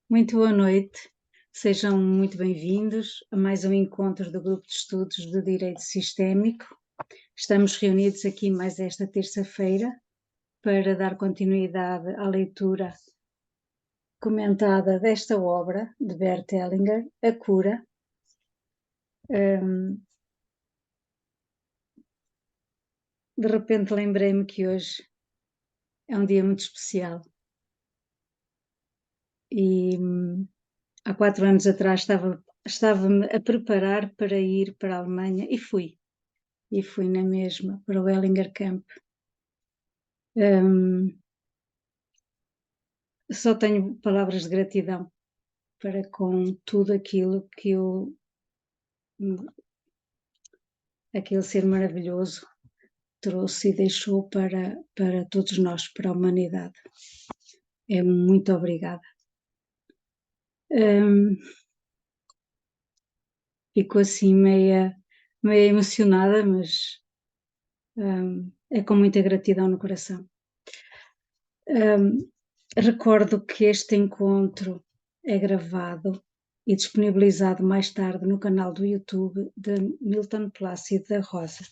Muito boa noite, sejam muito bem-vindos a mais um encontro do Grupo de Estudos de Direito Sistémico. Estamos reunidos aqui mais esta terça-feira para dar continuidade à leitura comentada desta obra de Bert Hellinger, A Cura. De repente lembrei-me que hoje é um dia muito especial e há 4 anos atrás estava-me a preparar para ir para a Alemanha e fui na mesma para o Hellinger Camp. Só tenho palavras de gratidão para com tudo aquilo que aquele ser maravilhoso trouxe e deixou para todos nós, para a humanidade. Muito obrigada. Fico assim meia emocionada, mas é com muita gratidão no coração. Recordo que este encontro é gravado e disponibilizado mais tarde no canal do YouTube de Milton Plácido da Rosa.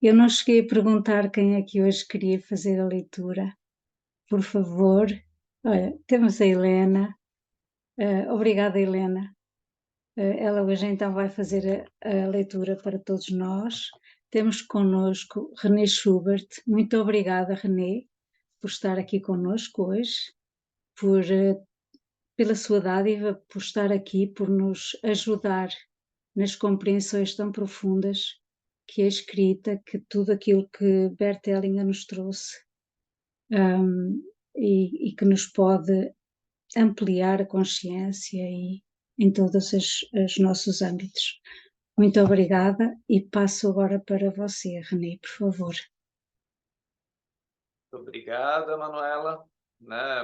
Eu não cheguei a perguntar quem é que hoje queria fazer a leitura. Por favor, olha, temos a Helena. Obrigada, Helena. Ela hoje então vai fazer a leitura para todos nós. Temos connosco René Schubert. Muito obrigada, René, por estar aqui connosco hoje, pela sua dádiva, por estar aqui, por nos ajudar nas compreensões tão profundas que a escrita, que tudo aquilo que Bert Hellinger nos trouxe e que nos pode ampliar a consciência e em todos os nossos âmbitos. Muito obrigada e passo agora para você, René, por favor. Obrigada, Manuela.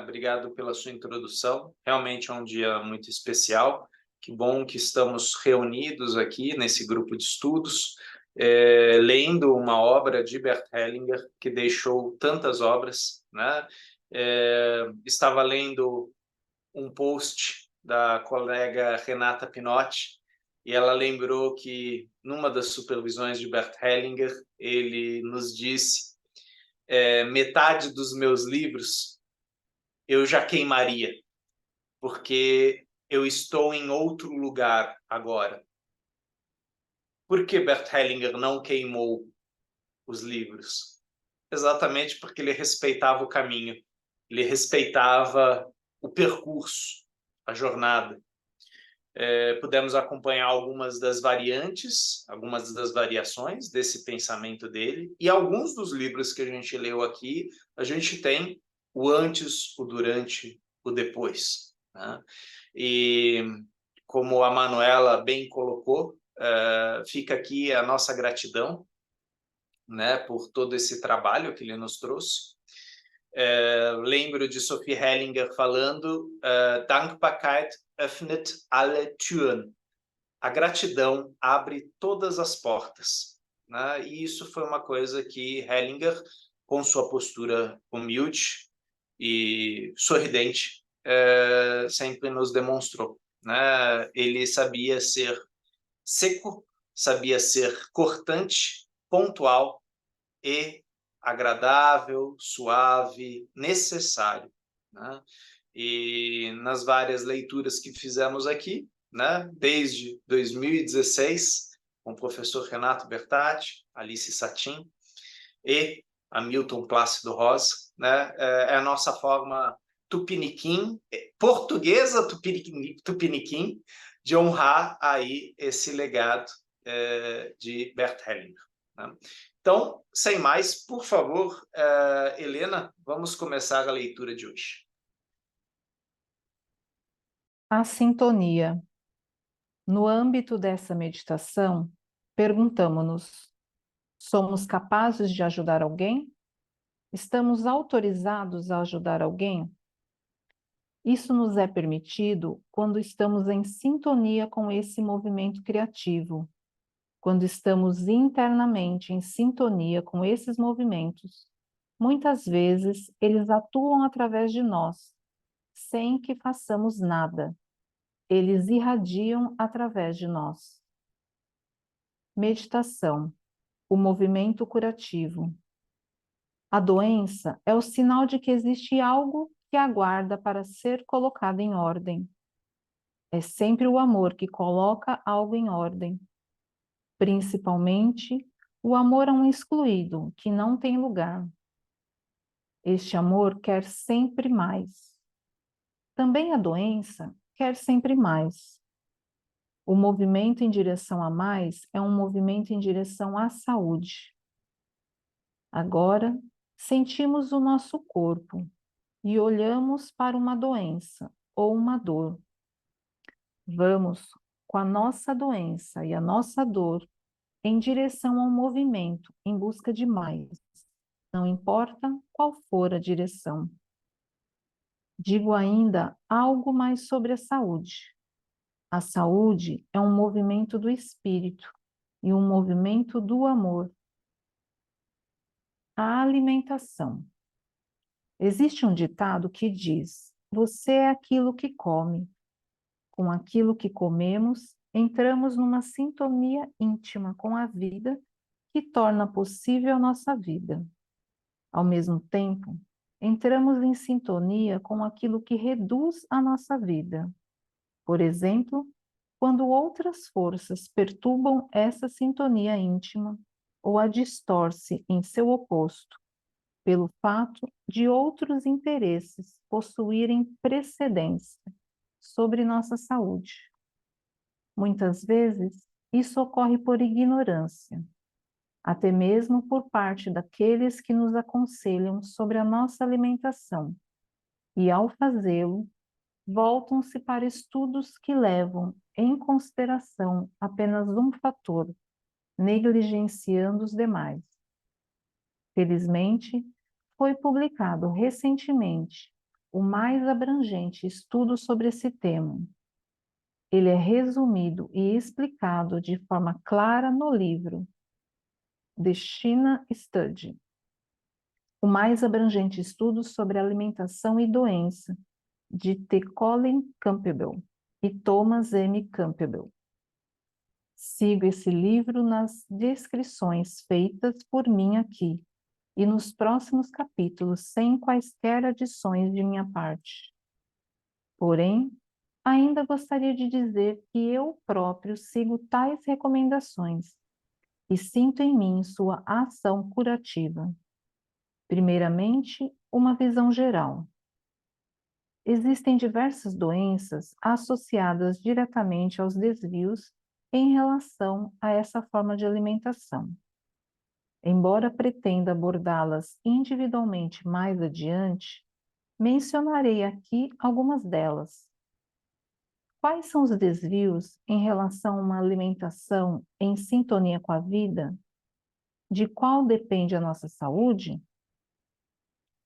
Obrigado pela sua introdução. Realmente é um dia muito especial. Que bom que estamos reunidos aqui nesse grupo de estudos, lendo uma obra de Bert Hellinger, que deixou tantas obras. Estava lendo um post da colega Renata Pinotti, e ela lembrou que, numa das supervisões de Bert Hellinger, ele nos disse: metade dos meus livros eu já queimaria, porque eu estou em outro lugar agora. Por que Bert Hellinger não queimou os livros? Exatamente porque ele respeitava o caminho, ele respeitava o percurso, a jornada. Pudemos acompanhar algumas das variantes, algumas das variações desse pensamento dele, e alguns dos livros que a gente leu aqui, a gente tem o antes, o durante, o depois. E como a Manuela bem colocou, fica aqui a nossa gratidão, por todo esse trabalho que ele nos trouxe. Lembro de Sophie Hellinger falando: Dankbarkeit öffnet alle Türen. A gratidão abre todas as portas. E isso foi uma coisa que Hellinger, com sua postura humilde e sorridente, sempre nos demonstrou. Ele sabia ser seco, sabia ser cortante, pontual e agradável, suave, necessário. E nas várias leituras que fizemos aqui, desde 2016, com o professor Renato Bertatti, Alice Satin e Hamilton Plácido Rosa, é a nossa forma tupiniquim, portuguesa tupiniquim, de honrar aí esse legado de Bert Hellinger. Então, sem mais, por favor, Helena, vamos começar a leitura de hoje. A sintonia. No âmbito dessa meditação, perguntamo-nos: somos capazes de ajudar alguém? Estamos autorizados a ajudar alguém? Isso nos é permitido quando estamos em sintonia com esse movimento criativo, quando estamos internamente em sintonia com esses movimentos. Muitas vezes, eles atuam através de nós, sem que façamos nada. Eles irradiam através de nós. Meditação, o movimento curativo. A doença é o sinal de que existe algo que aguarda para ser colocado em ordem. É sempre o amor que coloca algo em ordem. Principalmente, o amor a um excluído, que não tem lugar. Este amor quer sempre mais. Também a doença quer sempre mais. O movimento em direção a mais é um movimento em direção à saúde. Agora, sentimos o nosso corpo e olhamos para uma doença ou uma dor. Vamos com a nossa doença e a nossa dor em direção ao movimento, em busca de mais, não importa qual for a direção. Digo ainda algo mais sobre a saúde. A saúde é um movimento do espírito e um movimento do amor. A alimentação. Existe um ditado que diz: você é aquilo que come. Com aquilo que comemos, entramos numa sintonia íntima com a vida que torna possível a nossa vida. Ao mesmo tempo, entramos em sintonia com aquilo que reduz a nossa vida. Por exemplo, quando outras forças perturbam essa sintonia íntima ou a distorce em seu oposto, pelo fato de outros interesses possuírem precedência sobre nossa saúde. Muitas vezes, isso ocorre por ignorância, até mesmo por parte daqueles que nos aconselham sobre a nossa alimentação, e ao fazê-lo, voltam-se para estudos que levam em consideração apenas um fator, negligenciando os demais. Felizmente, foi publicado recentemente o mais abrangente estudo sobre esse tema. Ele é resumido e explicado de forma clara no livro The China Study, o mais abrangente estudo sobre alimentação e doença, de T. Colin Campbell e Thomas M. Campbell. Sigo esse livro nas descrições feitas por mim aqui e nos próximos capítulos, sem quaisquer adições de minha parte. Porém, ainda gostaria de dizer que eu próprio sigo tais recomendações e sinto em mim sua ação curativa. Primeiramente, uma visão geral. Existem diversas doenças associadas diretamente aos desvios em relação a essa forma de alimentação. Embora pretenda abordá-las individualmente mais adiante, mencionarei aqui algumas delas. Quais são os desvios em relação a uma alimentação em sintonia com a vida? De qual depende a nossa saúde?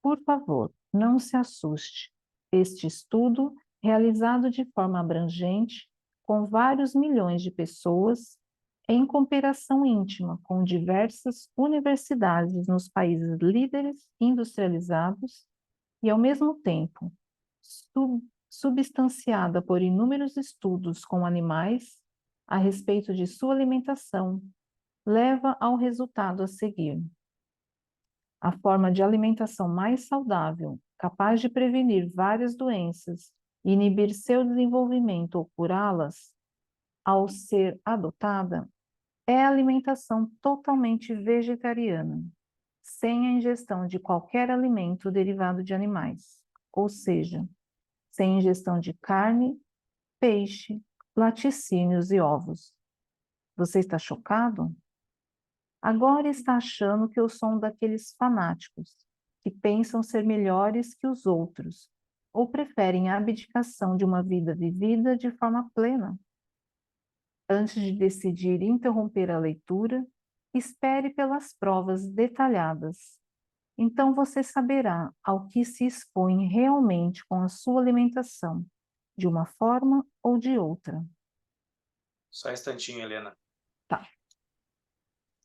Por favor, não se assuste. Este estudo, realizado de forma abrangente, com vários milhões de pessoas, em cooperação íntima com diversas universidades nos países líderes industrializados e, ao mesmo tempo, substanciada por inúmeros estudos com animais a respeito de sua alimentação, leva ao resultado a seguir. A forma de alimentação mais saudável, capaz de prevenir várias doenças e inibir seu desenvolvimento ou curá-las, ao ser adotada, é a alimentação totalmente vegetariana, sem a ingestão de qualquer alimento derivado de animais, ou seja, sem ingestão de carne, peixe, laticínios e ovos. Você está chocado? Agora está achando que eu sou um daqueles fanáticos que pensam ser melhores que os outros ou preferem a abdicação de uma vida vivida de forma plena. Antes de decidir interromper a leitura, espere pelas provas detalhadas. Então você saberá ao que se expõe realmente com a sua alimentação, de uma forma ou de outra. Só um instantinho, Helena. Tá.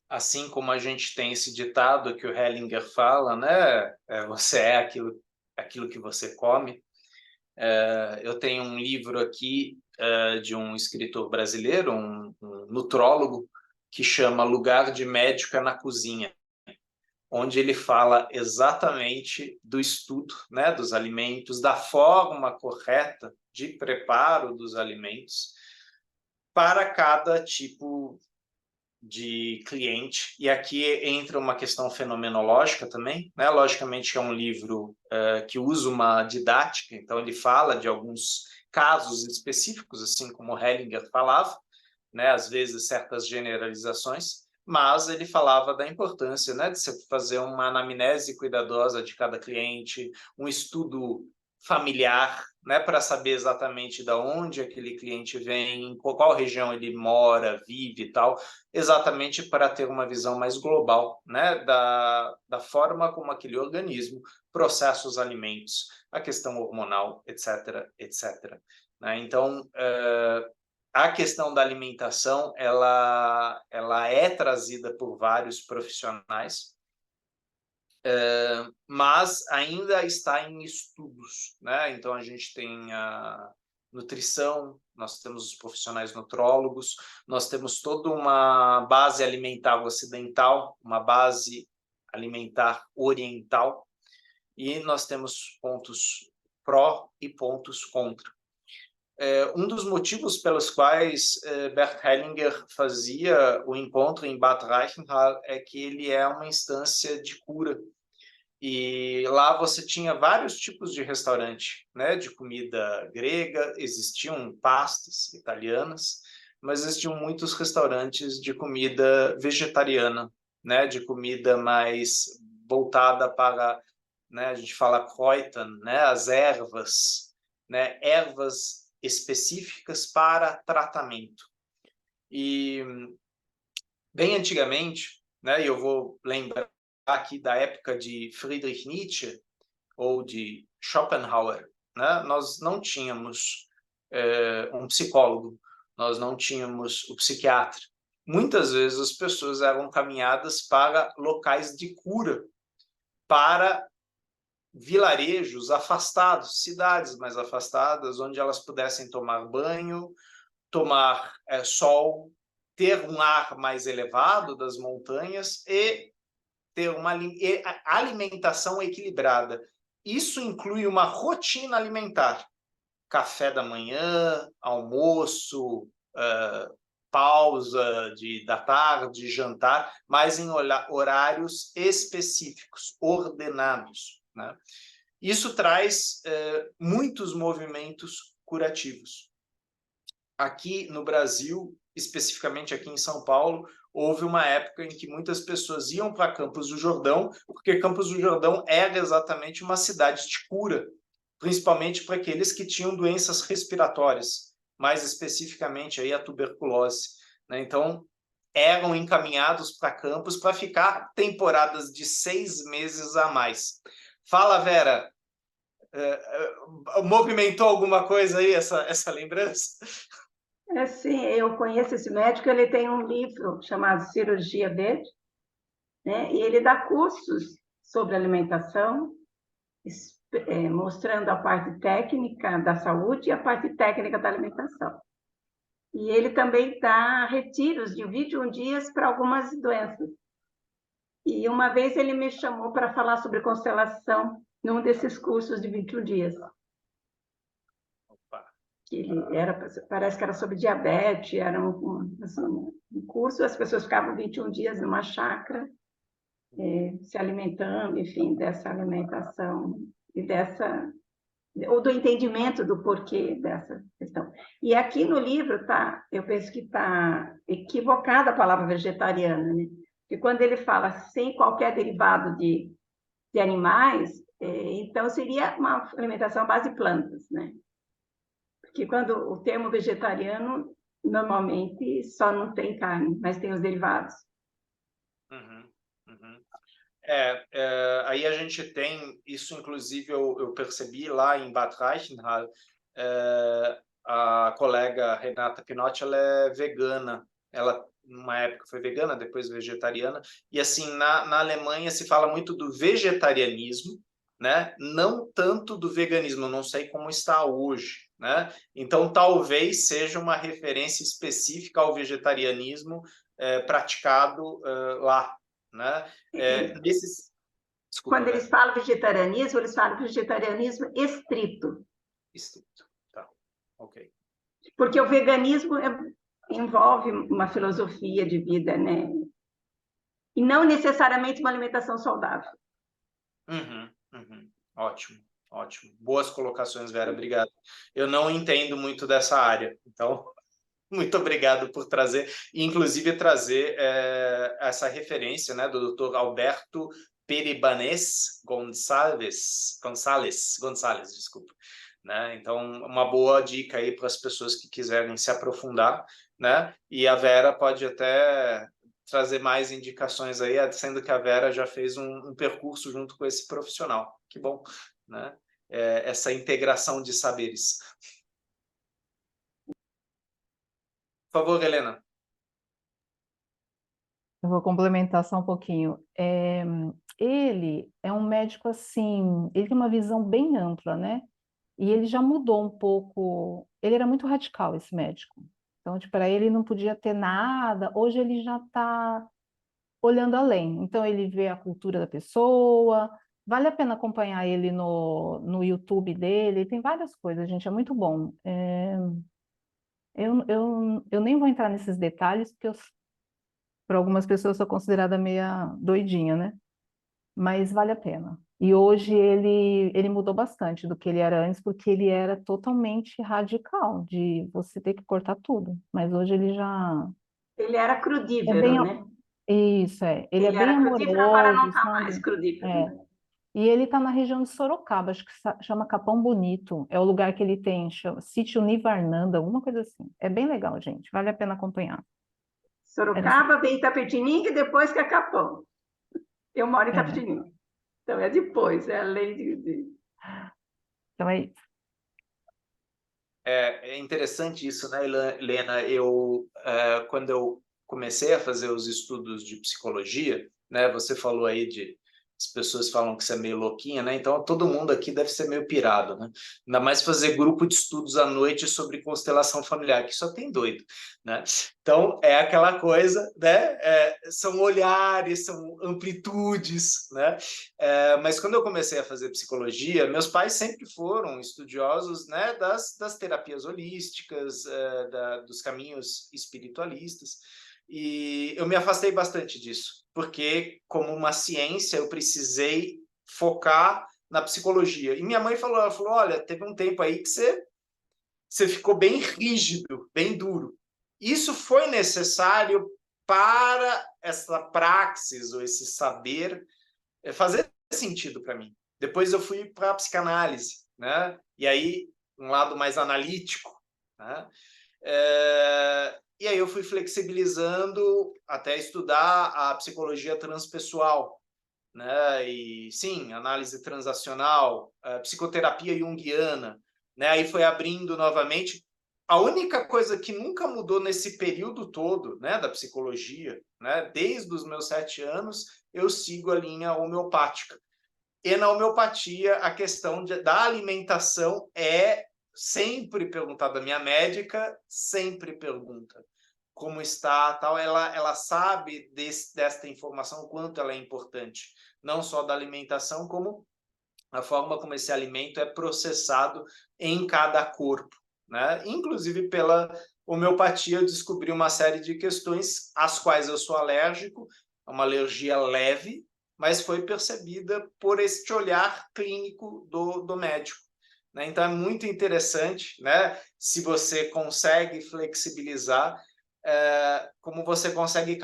Assim como a gente tem esse ditado que o Hellinger fala, né? Você é aquilo que você come. Eu tenho um livro aqui de um escritor brasileiro, um nutrólogo, que chama Lugar de Médico é na Cozinha, onde ele fala exatamente do estudo, né, dos alimentos, da forma correta de preparo dos alimentos para cada tipo de cliente. E aqui entra uma questão fenomenológica também, né? Logicamente que é um livro que usa uma didática, então ele fala de alguns casos específicos, assim como Hellinger falava, né? Às vezes certas generalizações, mas ele falava da importância, né, de você fazer uma anamnese cuidadosa de cada cliente, um estudo familiar, né, para saber exatamente de onde aquele cliente vem, em qual região ele mora, vive e tal, exatamente para ter uma visão mais global, né, da forma como aquele organismo processa os alimentos, a questão hormonal, etc, etc. Né? Então, a questão da alimentação, ela é trazida por vários profissionais, mas ainda está em estudos, né? Então, a gente tem a nutrição, nós temos os profissionais nutrólogos, nós temos toda uma base alimentar ocidental, uma base alimentar oriental, e nós temos pontos pró e pontos contra. Um dos motivos pelos quais Bert Hellinger fazia o encontro em Bad Reichenhall é que ele é uma instância de cura. E lá você tinha vários tipos de restaurante, né, de comida grega, existiam pastas italianas, mas existiam muitos restaurantes de comida vegetariana, né, de comida mais voltada para, né, a gente fala Kräuter, né, as ervas, né, ervas específicas para tratamento. E bem antigamente, né, e eu vou lembrar aqui da época de Friedrich Nietzsche ou de Schopenhauer, né, nós não tínhamos um psicólogo, nós não tínhamos o psiquiatra. Muitas vezes as pessoas eram caminhadas para locais de cura, para vilarejos afastados, cidades mais afastadas, onde elas pudessem tomar banho, tomar sol, ter um ar mais elevado das montanhas e ter uma alimentação equilibrada. Isso inclui uma rotina alimentar, café da manhã, almoço, pausa da tarde, jantar, mas em horários específicos, ordenados, né? Isso traz muitos movimentos curativos. Aqui no Brasil, especificamente aqui em São Paulo, houve uma época em que muitas pessoas iam para Campos do Jordão, porque Campos do Jordão era exatamente uma cidade de cura, principalmente para aqueles que tinham doenças respiratórias, mais especificamente aí a tuberculose, né? Então, eram encaminhados para Campos para ficar temporadas de 6 meses a mais. Fala, Vera, movimentou alguma coisa aí essa lembrança? Sim, eu conheço esse médico, ele tem um livro chamado Cirurgia Verde, né? E ele dá cursos sobre alimentação, mostrando a parte técnica da saúde e a parte técnica da alimentação. E ele também dá retiros de 21 dias para algumas doenças. E uma vez ele me chamou para falar sobre constelação num desses cursos de 21 dias. Ele parece que era sobre diabetes, era um curso, as pessoas ficavam 21 dias numa chácara, se alimentando, enfim, dessa alimentação e ou do entendimento do porquê dessa questão. E aqui no livro eu penso que está equivocada a palavra vegetariana, né? Porque quando ele fala sem qualquer derivado de animais, então seria uma alimentação à base de plantas, né? Porque quando o termo vegetariano, normalmente só não tem carne, mas tem os derivados. Uhum, uhum. Aí a gente tem, isso inclusive eu percebi lá em Bad Reichenhall, a colega Renata Pinotti, ela é vegana, ela numa época foi vegana, depois vegetariana, e assim, na Alemanha se fala muito do vegetarianismo, né? Não tanto do veganismo, eu não sei como está hoje, né? Então, talvez seja uma referência específica ao vegetarianismo praticado lá, né? Desculpa, Quando eles falam vegetarianismo, eles falam vegetarianismo estrito. Estrito, tá, ok. Porque o veganismo envolve uma filosofia de vida, né? E não necessariamente uma alimentação saudável. Ótimo, ótimo. Boas colocações, Vera, obrigado. Eu não entendo muito dessa área, então, muito obrigado por trazer, inclusive trazer essa referência, né, do Dr. Alberto Peribanés Gonçalves, desculpa. Né? Então, uma boa dica aí para as pessoas que quiserem se aprofundar, né? E a Vera pode até trazer mais indicações aí, sendo que a Vera já fez um percurso junto com esse profissional. Que bom, né? Essa integração de saberes. Por favor, Helena. Eu vou complementar só um pouquinho. Ele é um médico assim, ele tem uma visão bem ampla, né? E ele já mudou um pouco. Ele era muito radical, esse médico. Então, para ele não podia ter nada. Hoje ele já está olhando além. Então, ele vê a cultura da pessoa. Vale a pena acompanhar ele no YouTube dele. Ele tem várias coisas, gente, é muito bom. Eu nem vou entrar nesses detalhes, porque para algumas pessoas sou considerada meia doidinha, né? Mas vale a pena. E hoje ele mudou bastante do que ele era antes, porque ele era totalmente radical, de você ter que cortar tudo. Mas hoje ele já... Ele era crudívero, né? Isso, Ele é Ele bem era crudívero, agora não amoroso, está sabe? mais crudívero. É. E ele está na região de Sorocaba, acho que chama Capão Bonito. É o lugar que ele tem, chama Sítio Nivarnanda, alguma coisa assim. É bem legal, gente. Vale a pena acompanhar. Sorocaba, vem Itapetininga e depois que é Capão. Eu moro em É. Itapetininga. Então é depois, é além de... Então é isso. É interessante isso, né, Helena? Quando eu comecei a fazer os estudos de psicologia, né, você falou aí as pessoas falam que você é meio louquinha, né? Então todo mundo aqui deve ser meio pirado, né? Ainda mais fazer grupo de estudos à noite sobre constelação familiar, que só tem doido, né? Então é aquela coisa, né? São olhares, são amplitudes, né? Mas quando eu comecei a fazer psicologia, meus pais sempre foram estudiosos, né, das terapias holísticas, dos caminhos espiritualistas, e eu me afastei bastante disso, porque como uma ciência eu precisei focar na psicologia. E minha mãe falou, ela falou, olha, teve um tempo aí que você ficou bem rígido, bem duro. Isso foi necessário para essa praxis, ou esse saber, fazer sentido para mim. Depois eu fui para a psicanálise, né? E aí, um lado mais analítico, né? E aí eu fui flexibilizando até estudar a psicologia transpessoal, né? E sim, análise transacional, psicoterapia junguiana, né? Aí foi abrindo novamente. A única coisa que nunca mudou nesse período todo, né, da psicologia, né, desde os meus 7 anos, eu sigo a linha homeopática. E na homeopatia, a questão da alimentação é sempre perguntada. A minha médica sempre pergunta como está, tal. Ela sabe desta informação, o quanto ela é importante, não só da alimentação, como a forma como esse alimento é processado em cada corpo, né? Inclusive pela homeopatia eu descobri uma série de questões às quais eu sou alérgico, uma alergia leve, mas foi percebida por este olhar clínico do médico, né? Então é muito interessante, né? Se você consegue flexibilizar, como você consegue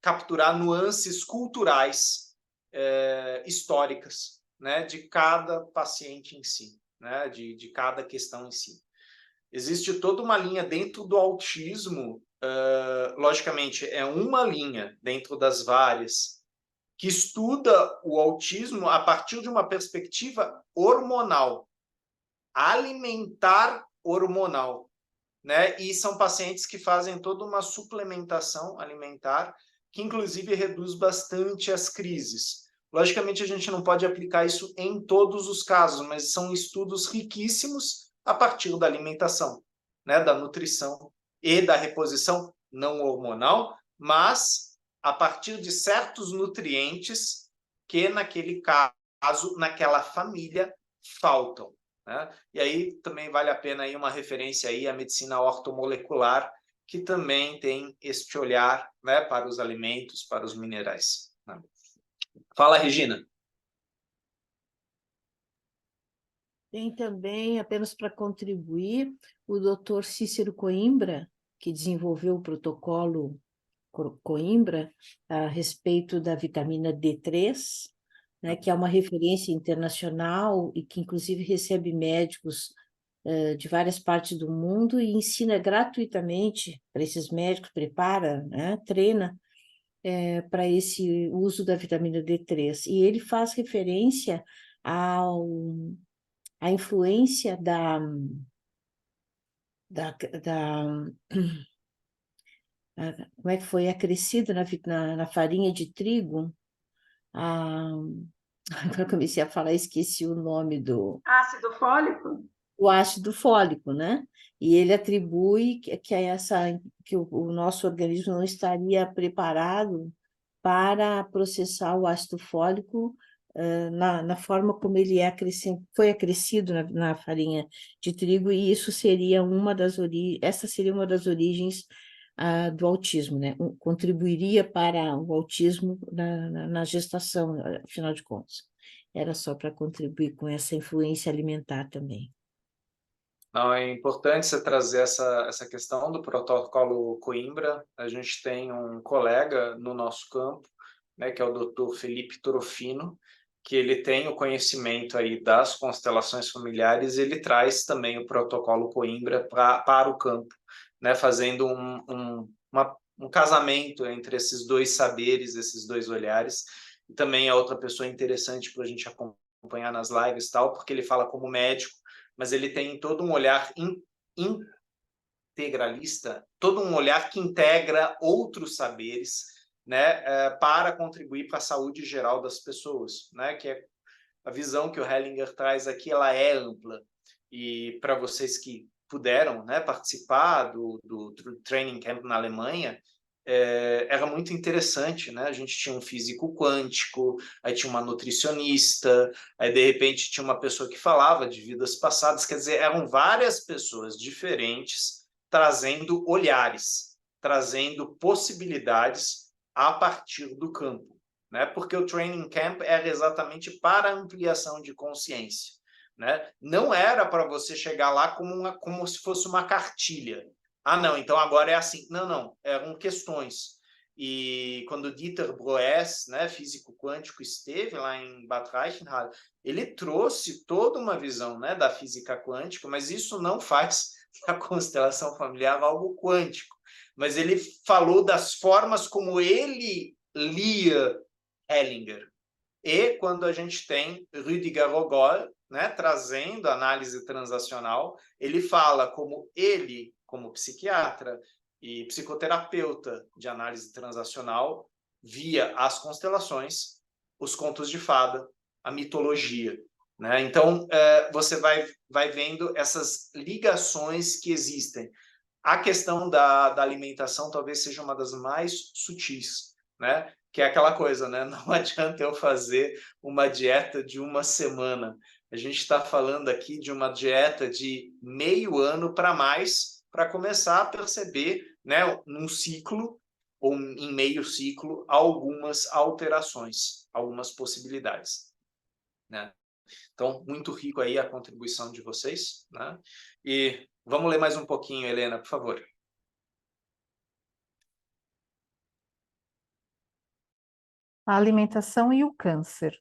capturar nuances culturais históricas, né, de cada paciente em si, né, de cada questão em si. Existe toda uma linha dentro do autismo, logicamente, é uma linha dentro das várias, que estuda o autismo a partir de uma perspectiva hormonal, alimentar hormonal, né? E são pacientes que fazem toda uma suplementação alimentar, que inclusive reduz bastante as crises. Logicamente, a gente não pode aplicar isso em todos os casos, mas são estudos riquíssimos a partir da alimentação, né, da nutrição e da reposição não hormonal, mas a partir de certos nutrientes que, naquele caso, naquela família, faltam. Né? E aí também vale a pena aí uma referência aí à medicina ortomolecular, que também tem este olhar, né, para os alimentos, para os minerais. Né? Fala, Regina. Tem também, apenas para contribuir, o doutor Cícero Coimbra, que desenvolveu o protocolo Coimbra a respeito da vitamina D3, né, que é uma referência internacional e que inclusive recebe médicos de várias partes do mundo e ensina gratuitamente para esses médicos, prepara, né, treina para esse uso da vitamina D3. E ele faz referência à influência como é que foi acrescida na farinha de trigo. Agora comecei a falar, esqueci o nome Ácido fólico? o ácido fólico, né? E ele atribui que o nosso organismo não estaria preparado para processar o ácido fólico na forma como ele foi acrescido na farinha de trigo, e isso seria essa seria uma das origens do autismo, né? Contribuiria para o autismo na gestação, afinal de contas. Era só para contribuir com essa influência alimentar também. Não, é importante você trazer essa questão do protocolo Coimbra. A gente tem um colega no nosso campo, né, que é o Dr. Felipe Torofino, que ele tem o conhecimento aí das constelações familiares, e ele traz também o protocolo Coimbra para o campo, né, fazendo um casamento entre esses dois saberes, esses dois olhares. E também é outra pessoa interessante para a gente acompanhar nas lives e tal, porque ele fala como médico, mas ele tem todo um olhar integralista, todo um olhar que integra outros saberes, né, para contribuir para a saúde geral das pessoas, né, que é a visão que o Hellinger traz aqui, ela é ampla. E para vocês que puderam, né, participar do Training Camp na Alemanha, era muito interessante, né? A gente tinha um físico quântico, aí tinha uma nutricionista, aí de repente tinha uma pessoa que falava de vidas passadas, quer dizer, eram várias pessoas diferentes trazendo olhares, trazendo possibilidades a partir do campo, né? Porque o Training Camp era exatamente para ampliação de consciência, né? Não era para você chegar lá como se fosse uma cartilha. Ah, não, então agora é assim. Não, não, eram questões. E quando Dieter Broes, né, físico quântico, esteve lá em Bad Reichenhall, ele trouxe toda uma visão, né, da física quântica, mas isso não faz da constelação familiar algo quântico. Mas ele falou das formas como ele lia Hellinger. E quando a gente tem Rüdiger Rogol, né, trazendo análise transacional, ele fala como ele, como psiquiatra e psicoterapeuta de análise transacional, via as constelações, os contos de fada, a mitologia. Né? Então, você vai vendo essas ligações que existem. A questão da alimentação talvez seja uma das mais sutis, né? Que é aquela coisa, né? Não adianta eu fazer uma dieta de uma semana. A gente está falando aqui de uma dieta de meio ano para mais, para começar a perceber, né, num ciclo ou em meio ciclo, algumas alterações, algumas possibilidades, né? Então, muito rico aí a contribuição de vocês, né? E vamos ler mais um pouquinho, Helena, por favor. A alimentação e o câncer.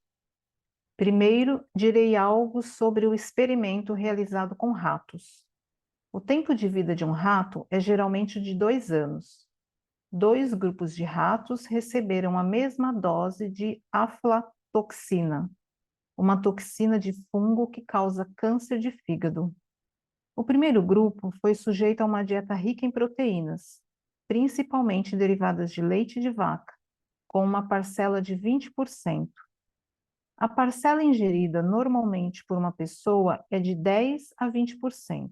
Primeiro, direi algo sobre o experimento realizado com ratos. O tempo de vida de um rato é geralmente de 2 anos. 2 grupos de ratos receberam a mesma dose de aflatoxina, uma toxina de fungo que causa câncer de fígado. O primeiro grupo foi sujeito a uma dieta rica em proteínas, principalmente derivadas de leite de vaca, com uma parcela de 20%, A parcela ingerida normalmente por uma pessoa é de 10 a 20%.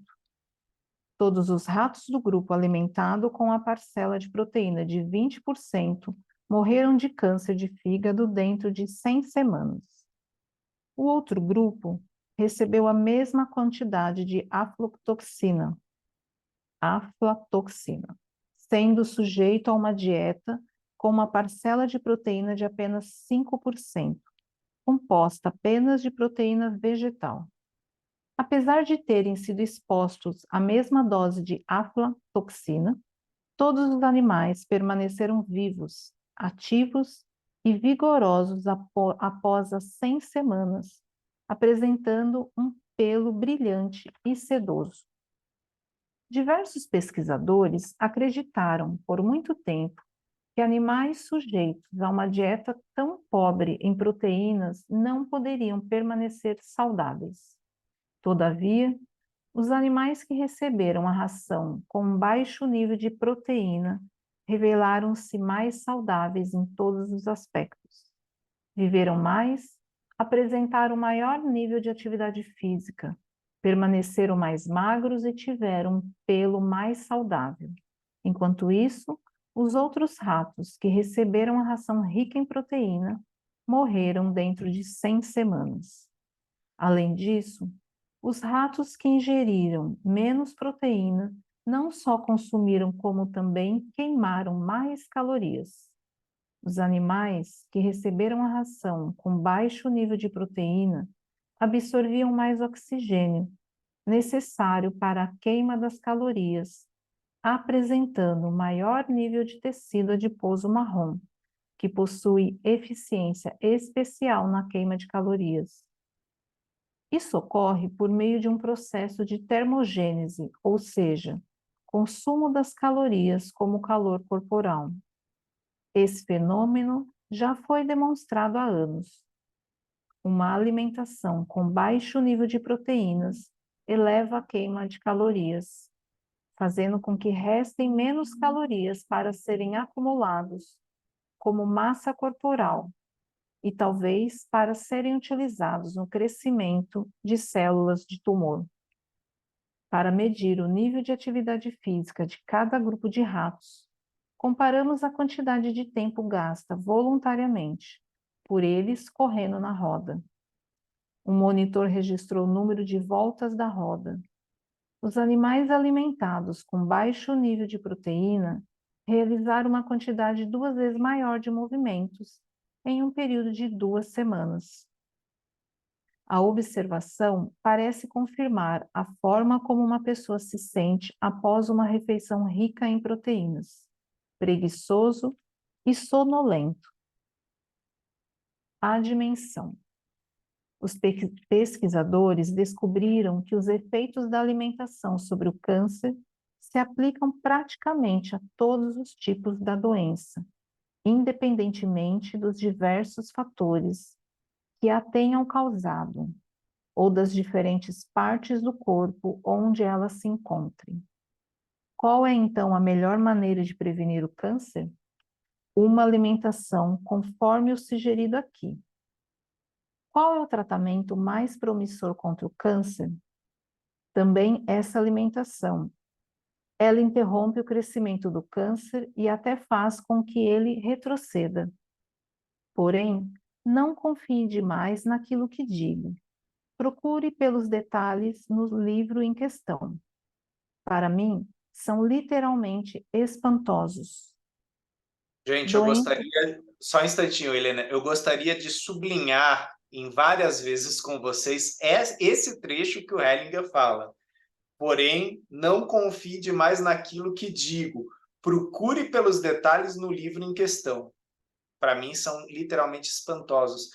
Todos os ratos do grupo alimentado com a parcela de proteína de 20% morreram de câncer de fígado dentro de 100 semanas. O outro grupo recebeu a mesma quantidade de aflatoxina, sendo sujeito a uma dieta com uma parcela de proteína de apenas 5%, composta apenas de proteína vegetal. Apesar de terem sido expostos à mesma dose de aflatoxina, todos os animais permaneceram vivos, ativos e vigorosos após as 100 semanas, apresentando um pelo brilhante e sedoso. Diversos pesquisadores acreditaram por muito tempo que animais sujeitos a uma dieta tão pobre em proteínas não poderiam permanecer saudáveis. Todavia, os animais que receberam a ração com baixo nível de proteína revelaram-se mais saudáveis em todos os aspectos. Viveram mais, apresentaram maior nível de atividade física, permaneceram mais magros e tiveram um pelo mais saudável. Enquanto isso, os outros ratos que receberam a ração rica em proteína morreram dentro de 100 semanas. Além disso, os ratos que ingeriram menos proteína não só consumiram, como também queimaram mais calorias. Os animais que receberam a ração com baixo nível de proteína absorviam mais oxigênio, necessário para a queima das calorias, apresentando maior nível de tecido adiposo marrom, que possui eficiência especial na queima de calorias. Isso ocorre por meio de um processo de termogênese, ou seja, consumo das calorias como calor corporal. Esse fenômeno já foi demonstrado há anos. Uma alimentação com baixo nível de proteínas eleva a queima de calorias, fazendo com que restem menos calorias para serem acumulados como massa corporal e talvez para serem utilizados no crescimento de células de tumor. Para medir o nível de atividade física de cada grupo de ratos, comparamos a quantidade de tempo gasta voluntariamente por eles correndo na roda. O monitor registrou o número de voltas da roda. Os animais alimentados com baixo nível de proteína realizaram uma quantidade 2 vezes maior de movimentos em um período de 2 semanas. A observação parece confirmar a forma como uma pessoa se sente após uma refeição rica em proteínas: preguiçoso e sonolento. A dimensão. Os pesquisadores descobriram que os efeitos da alimentação sobre o câncer se aplicam praticamente a todos os tipos da doença, independentemente dos diversos fatores que a tenham causado, ou das diferentes partes do corpo onde ela se encontre. Qual é, então, a melhor maneira de prevenir o câncer? Uma alimentação conforme o sugerido aqui. Qual é o tratamento mais promissor contra o câncer? Também essa alimentação. Ela interrompe o crescimento do câncer e até faz com que ele retroceda. Porém, não confie demais naquilo que digo. Procure pelos detalhes no livro em questão. Para mim, são literalmente espantosos. Gente, eu gostaria, só um instantinho, Helena, eu gostaria de sublinhar em várias vezes com vocês esse trecho que o Hellinger fala. Porém, não confie demais naquilo que digo. Procure pelos detalhes no livro em questão. Para mim, são literalmente espantosos.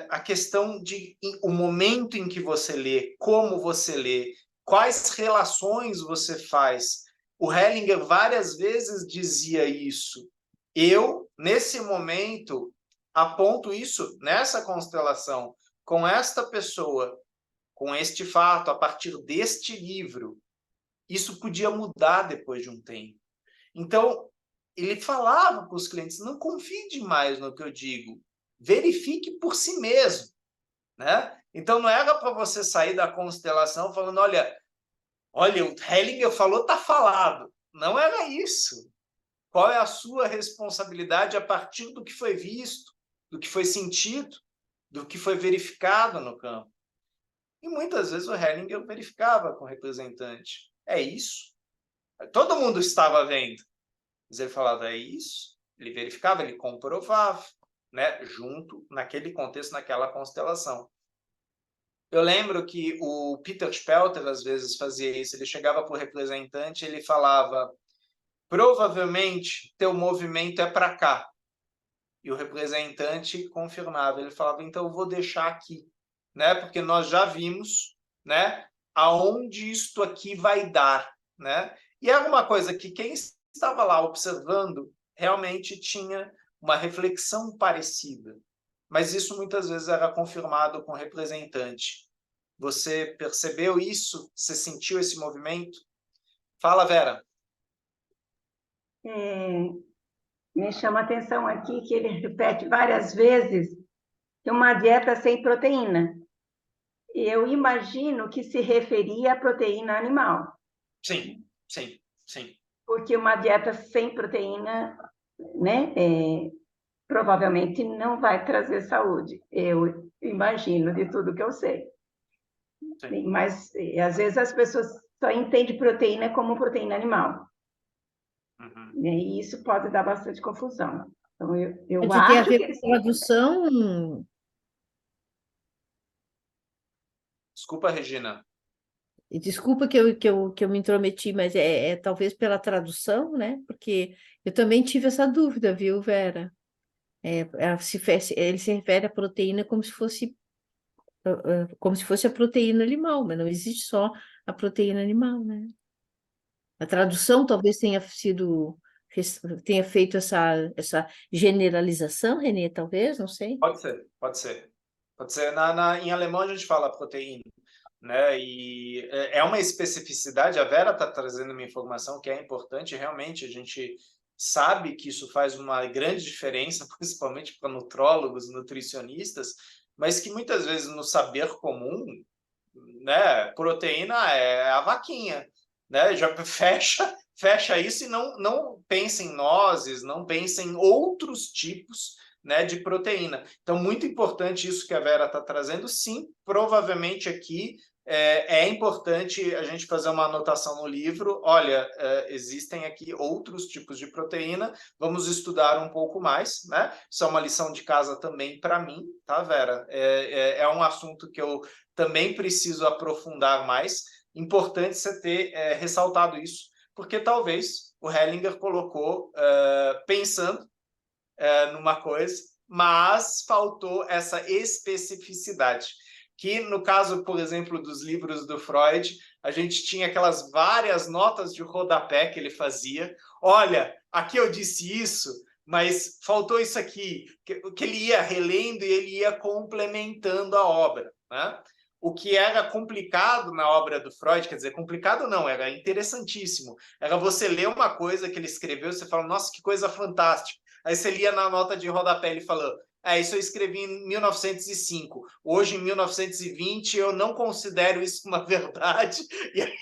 A questão de o momento em que você lê, como você lê, quais relações você faz. O Hellinger várias vezes dizia isso. Eu, nesse momento, aponto isso nessa constelação, com esta pessoa, com este fato, a partir deste livro. Isso podia mudar depois de um tempo. Então, ele falava para os clientes, não confie demais no que eu digo. verifique por si mesmo, né? Então, não era para você sair da constelação falando, olha, o Hellinger falou, está falado. Não era isso. Qual é a sua responsabilidade a partir do que foi visto, do que foi sentido, do que foi verificado no campo? E muitas vezes o Hellinger verificava com o representante. É isso. Todo mundo estava vendo. Mas ele falava, é isso. Ele verificava, ele comprovava, né? Junto, naquele contexto, naquela constelação. Eu lembro que o Peter Spelter, às vezes, fazia isso. Ele chegava para o representante e ele falava, provavelmente, teu movimento é para cá. E o representante confirmava. Ele falava, então eu vou deixar aqui, né? Porque nós já vimos, né? Aonde isto aqui vai dar, né? E era uma coisa que quem estava lá observando realmente tinha uma reflexão parecida. Mas isso muitas vezes era confirmado com o representante. Você percebeu isso? Você sentiu esse movimento? Fala, Vera. Me chama a atenção aqui que ele repete várias vezes que uma dieta sem proteína. Eu imagino que se referia à proteína animal. Sim, sim, sim. Porque uma dieta sem proteína, né, provavelmente não vai trazer saúde. Eu imagino de tudo que eu sei. Sim. Mas, às vezes, as pessoas só entendem proteína como proteína animal. Uhum. E isso pode dar bastante confusão. Então, eu Pode ter a acho ver que com eles... tradução. Desculpa, Regina. E desculpa que eu me intrometi, mas é talvez pela tradução, né? Porque eu também tive essa dúvida, viu, Vera? Ele se refere à proteína como se fosse a proteína animal, mas não existe só a proteína animal, né? A tradução talvez tenha feito essa generalização, Renê, talvez, não sei. Pode ser, pode ser. Pode ser. Em alemão a gente fala proteína, né? E é uma especificidade. A Vera está trazendo uma informação que é importante. Realmente, a gente sabe que isso faz uma grande diferença, principalmente para nutrólogos, nutricionistas, mas que muitas vezes no saber comum, né? Proteína é a vaquinha, né? Já fecha isso e não pensa em nozes, não pensa em outros tipos, né, de proteína. Então, muito importante isso que a Vera está trazendo. Sim, provavelmente aqui é importante a gente fazer uma anotação no livro. Olha, existem aqui outros tipos de proteína, vamos estudar um pouco mais, né? Isso é uma lição de casa também para mim, tá, Vera? É um assunto que eu também preciso aprofundar mais. Importante você ter ressaltado isso, porque talvez o Hellinger colocou pensando numa coisa, mas faltou essa especificidade. Que no caso, por exemplo, dos livros do Freud, a gente tinha aquelas várias notas de rodapé que ele fazia. Olha, aqui eu disse isso, mas faltou isso aqui, que ele ia relendo e ele ia complementando a obra, né? O que era complicado na obra do Freud, quer dizer, complicado não, era interessantíssimo. Era você ler uma coisa que ele escreveu e você fala, nossa, que coisa fantástica. Aí você lia na nota de rodapé, ele falou, isso eu escrevi em 1905. Hoje, em 1920, eu não considero isso uma verdade. E aí,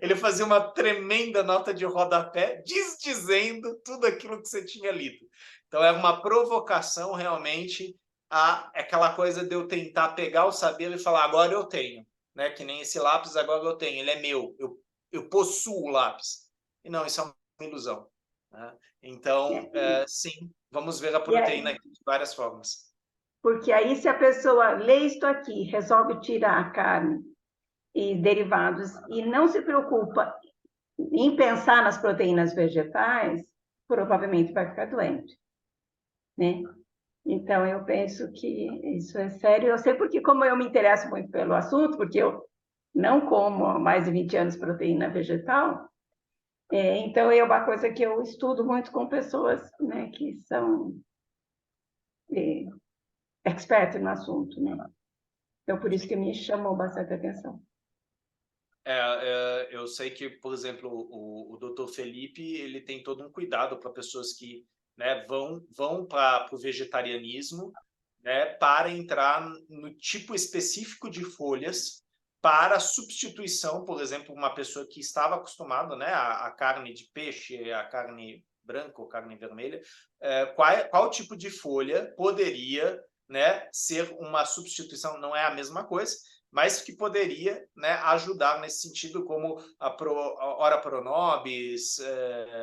ele fazia uma tremenda nota de rodapé, desdizendo tudo aquilo que você tinha lido. Então, era uma provocação, realmente, a aquela coisa de eu tentar pegar o saber e falar, agora eu tenho. Né? Que nem esse lápis, agora eu tenho. Ele é meu. Eu possuo o lápis. E não, isso é uma ilusão. Né? Então, sim, vamos ver a proteína aqui de várias formas. Porque aí, se a pessoa lê isto aqui, resolve tirar a carne e derivados e não se preocupa em pensar nas proteínas vegetais, provavelmente vai ficar doente, né? Então, eu penso que isso é sério. Eu sei porque, como eu me interesso muito pelo assunto, porque eu não como há mais de 20 anos proteína vegetal, então é uma coisa que eu estudo muito com pessoas, né, que são expertos no assunto, né? Então, por isso que me chamou bastante atenção. Eu sei que, por exemplo, o Dr. Felipe, ele tem todo um cuidado para pessoas que, né, vão para o vegetarianismo, né, para entrar no tipo específico de folhas para substituição, por exemplo, uma pessoa que estava acostumada, né, a carne de peixe, a carne branca ou carne vermelha, qual tipo de folha poderia, né, ser uma substituição, não é a mesma coisa, mas que poderia, né, ajudar nesse sentido, como a Ora pro nobis,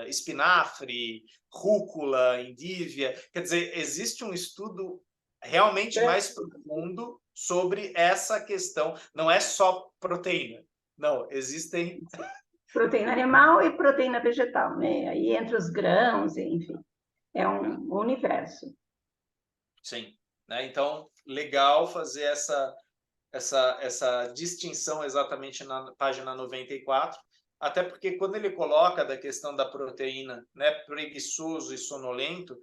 espinafre, rúcula, endívia. Quer dizer, existe um estudo realmente mais profundo sobre essa questão. Não é só proteína. Não, existem... Proteína animal e proteína vegetal, né? Aí entre os grãos, enfim, é um universo. Sim, né? Então, legal fazer essa distinção exatamente na página 94, até porque quando ele coloca da questão da proteína, né, preguiçoso e sonolento,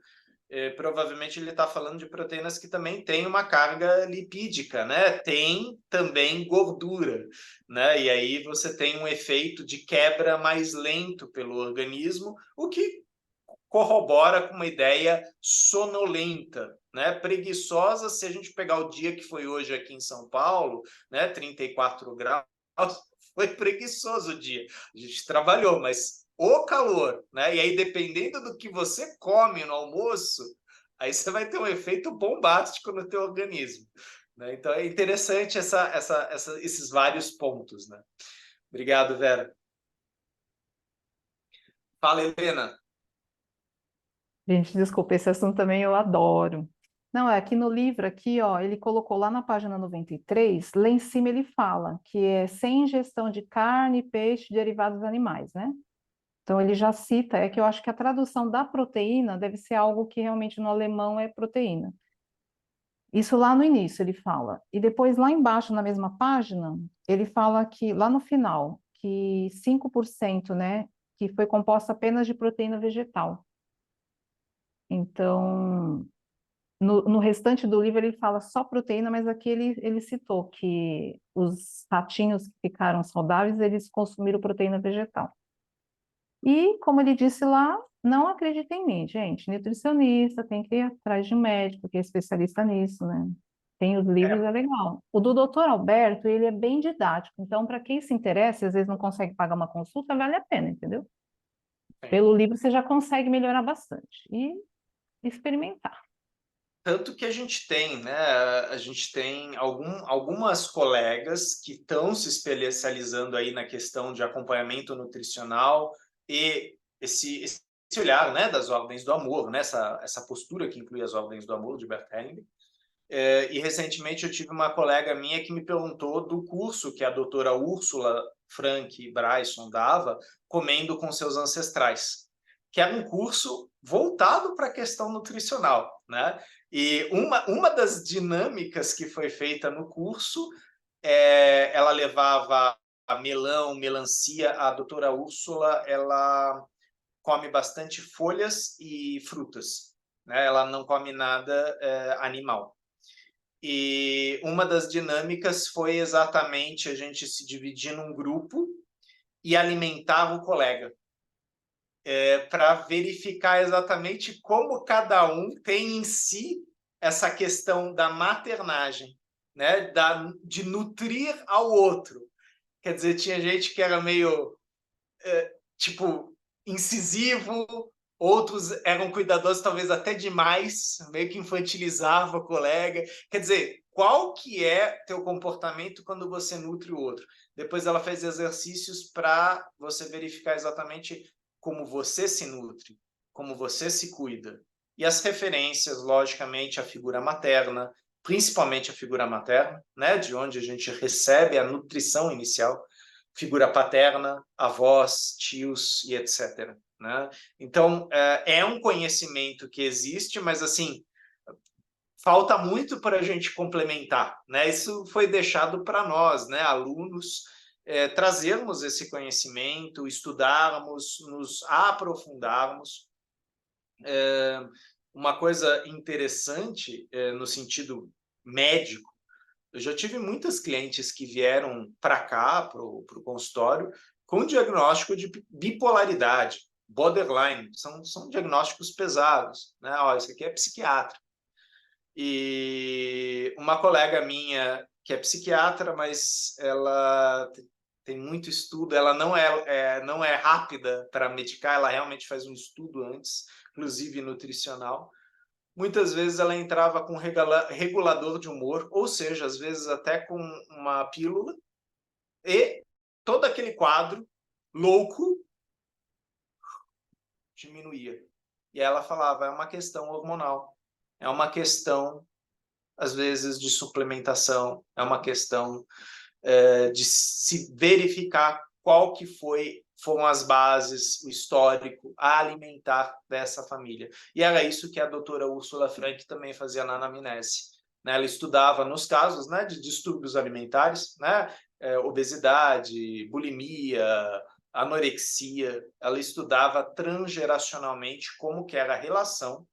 provavelmente ele está falando de proteínas que também têm uma carga lipídica, né? Tem também gordura, né? E aí você tem um efeito de quebra mais lento pelo organismo, o que corrobora com uma ideia sonolenta, né? Preguiçosa, se a gente pegar o dia que foi hoje aqui em São Paulo, né? 34 graus, foi preguiçoso o dia. A gente trabalhou, mas o calor, né? E aí, dependendo do que você come no almoço, aí você vai ter um efeito bombástico no teu organismo, né? Então, é interessante esses vários pontos, né? Obrigado, Vera. Fala, Helena. Gente, desculpa, esse assunto também eu adoro. Não, é aqui no livro, aqui, ó, ele colocou lá na página 93, lá em cima ele fala que é sem ingestão de carne, peixe, derivados animais, né? Então ele já cita, é que eu acho que a tradução da proteína deve ser algo que realmente no alemão é proteína. Isso lá no início ele fala. E depois lá embaixo, na mesma página, ele fala que, lá no final, que 5%, né, que foi composta apenas de proteína vegetal. Então, no restante do livro ele fala só proteína, mas aqui ele citou que os ratinhos que ficaram saudáveis, eles consumiram proteína vegetal. E, como ele disse lá, não acredita em mim, gente. Nutricionista, tem que ir atrás de um médico que é especialista nisso, né? Tem os livros, é legal. O do Dr. Alberto, ele é bem didático. Então, para quem se interessa e às vezes não consegue pagar uma consulta, vale a pena, entendeu? Pelo livro você já consegue melhorar bastante. E experimentar. Tanto que a gente tem, né? A gente tem algumas colegas que estão se especializando aí na questão de acompanhamento nutricional e esse olhar, né, das ordens do amor, né? Essa postura que inclui as ordens do amor de Bert Hellinger. E recentemente eu tive uma colega minha que me perguntou do curso que a doutora Úrsula Frank Bryson dava, Comendo com Seus Ancestrais, que era um curso voltado para a questão nutricional, né? E uma das dinâmicas que foi feita no curso, ela levava melão, melancia. A doutora Úrsula, ela come bastante folhas e frutas, né? Ela não come nada animal. E uma das dinâmicas foi exatamente a gente se dividir num grupo e alimentar o colega, para verificar exatamente como cada um tem em si essa questão da maternagem, né? De nutrir ao outro. Quer dizer, tinha gente que era meio, tipo, incisivo, outros eram cuidadosos, talvez até demais, meio que infantilizava o colega. Quer dizer, qual que é teu comportamento quando você nutre o outro? Depois ela fez exercícios para você verificar exatamente como você se nutre, como você se cuida. E as referências, logicamente, à figura materna, principalmente a figura materna, né, de onde a gente recebe a nutrição inicial, figura paterna, avós, tios e etc. Né? Então, é um conhecimento que existe, mas, assim, falta muito para a gente complementar, né? Isso foi deixado para nós, né, alunos, trazermos esse conhecimento, estudarmos, nos aprofundarmos. Uma coisa interessante, no sentido médico, eu já tive muitas clientes que vieram para cá, para o consultório, com diagnóstico de bipolaridade, borderline, são diagnósticos pesados, né? Ó, isso aqui é psiquiátrico. E uma colega minha, que é psiquiatra, mas ela tem muito estudo, ela não é rápida para medicar, ela realmente faz um estudo antes, inclusive nutricional. Muitas vezes ela entrava com regulador de humor, ou seja, às vezes até com uma pílula, e todo aquele quadro louco diminuía. E ela falava, é uma questão hormonal, é uma questão, às vezes, de suplementação, é uma questão de se verificar qual que foram as bases, o histórico, a alimentar dessa família. E era isso que a doutora Ursula Frank também fazia na anamnese. Né? Ela estudava nos casos, né, de distúrbios alimentares, né, obesidade, bulimia, anorexia. Ela estudava transgeracionalmente como que era a relação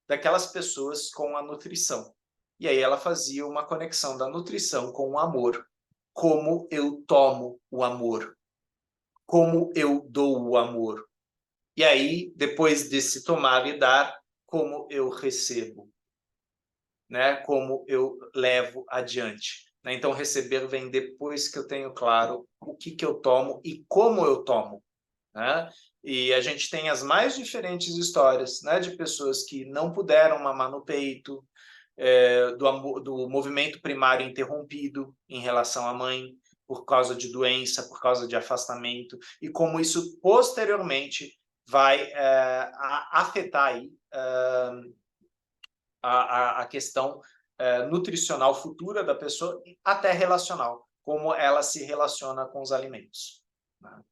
daquelas pessoas com a nutrição. E aí ela fazia uma conexão da nutrição com o amor. Como eu tomo o amor, como eu dou o amor. E aí, depois desse tomar e dar, como eu recebo, né? Como eu levo adiante. Né? Então, receber vem depois que eu tenho claro o que eu tomo e como eu tomo. Né? E a gente tem as mais diferentes histórias, né? De pessoas que não puderam mamar no peito, do movimento primário interrompido em relação à mãe, por causa de doença, por causa de afastamento, e como isso posteriormente vai afetar aí, a questão nutricional futura da pessoa, até relacional, como ela se relaciona com os alimentos. Né?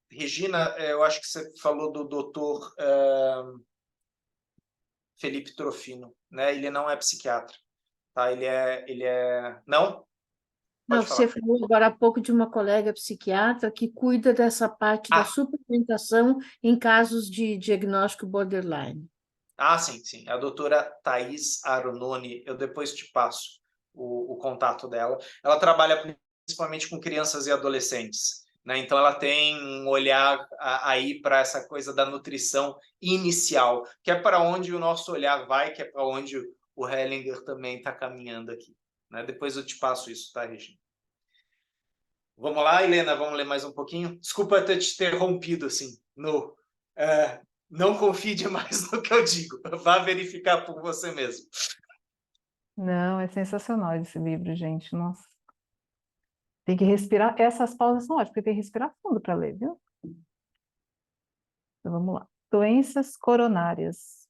Regina, eu acho que você falou do doutor Felipe Trofino, né? Ele não é psiquiatra, tá? Ele é... Não? Não, Pode você falar. falou agora há pouco de uma colega psiquiatra que cuida dessa parte da suplementação em casos de diagnóstico borderline. Sim, sim. A doutora Thaís Arononi, eu depois te passo o contato dela. Ela trabalha principalmente com crianças e adolescentes, né? Então ela tem um olhar aí para essa coisa da nutrição inicial, que é para onde o nosso olhar vai, que é para onde o Hellinger também está caminhando aqui. Né? Depois eu te passo isso, tá, Regina? Vamos lá, Helena, vamos ler mais um pouquinho? Desculpa ter te interrompido, assim, não confie demais no que eu digo, vá verificar por você mesmo. Não, é sensacional esse livro, gente, nossa. Tem que respirar, essas pausas são ótimas, porque tem que respirar fundo para ler, viu? Então vamos lá. Doenças coronárias.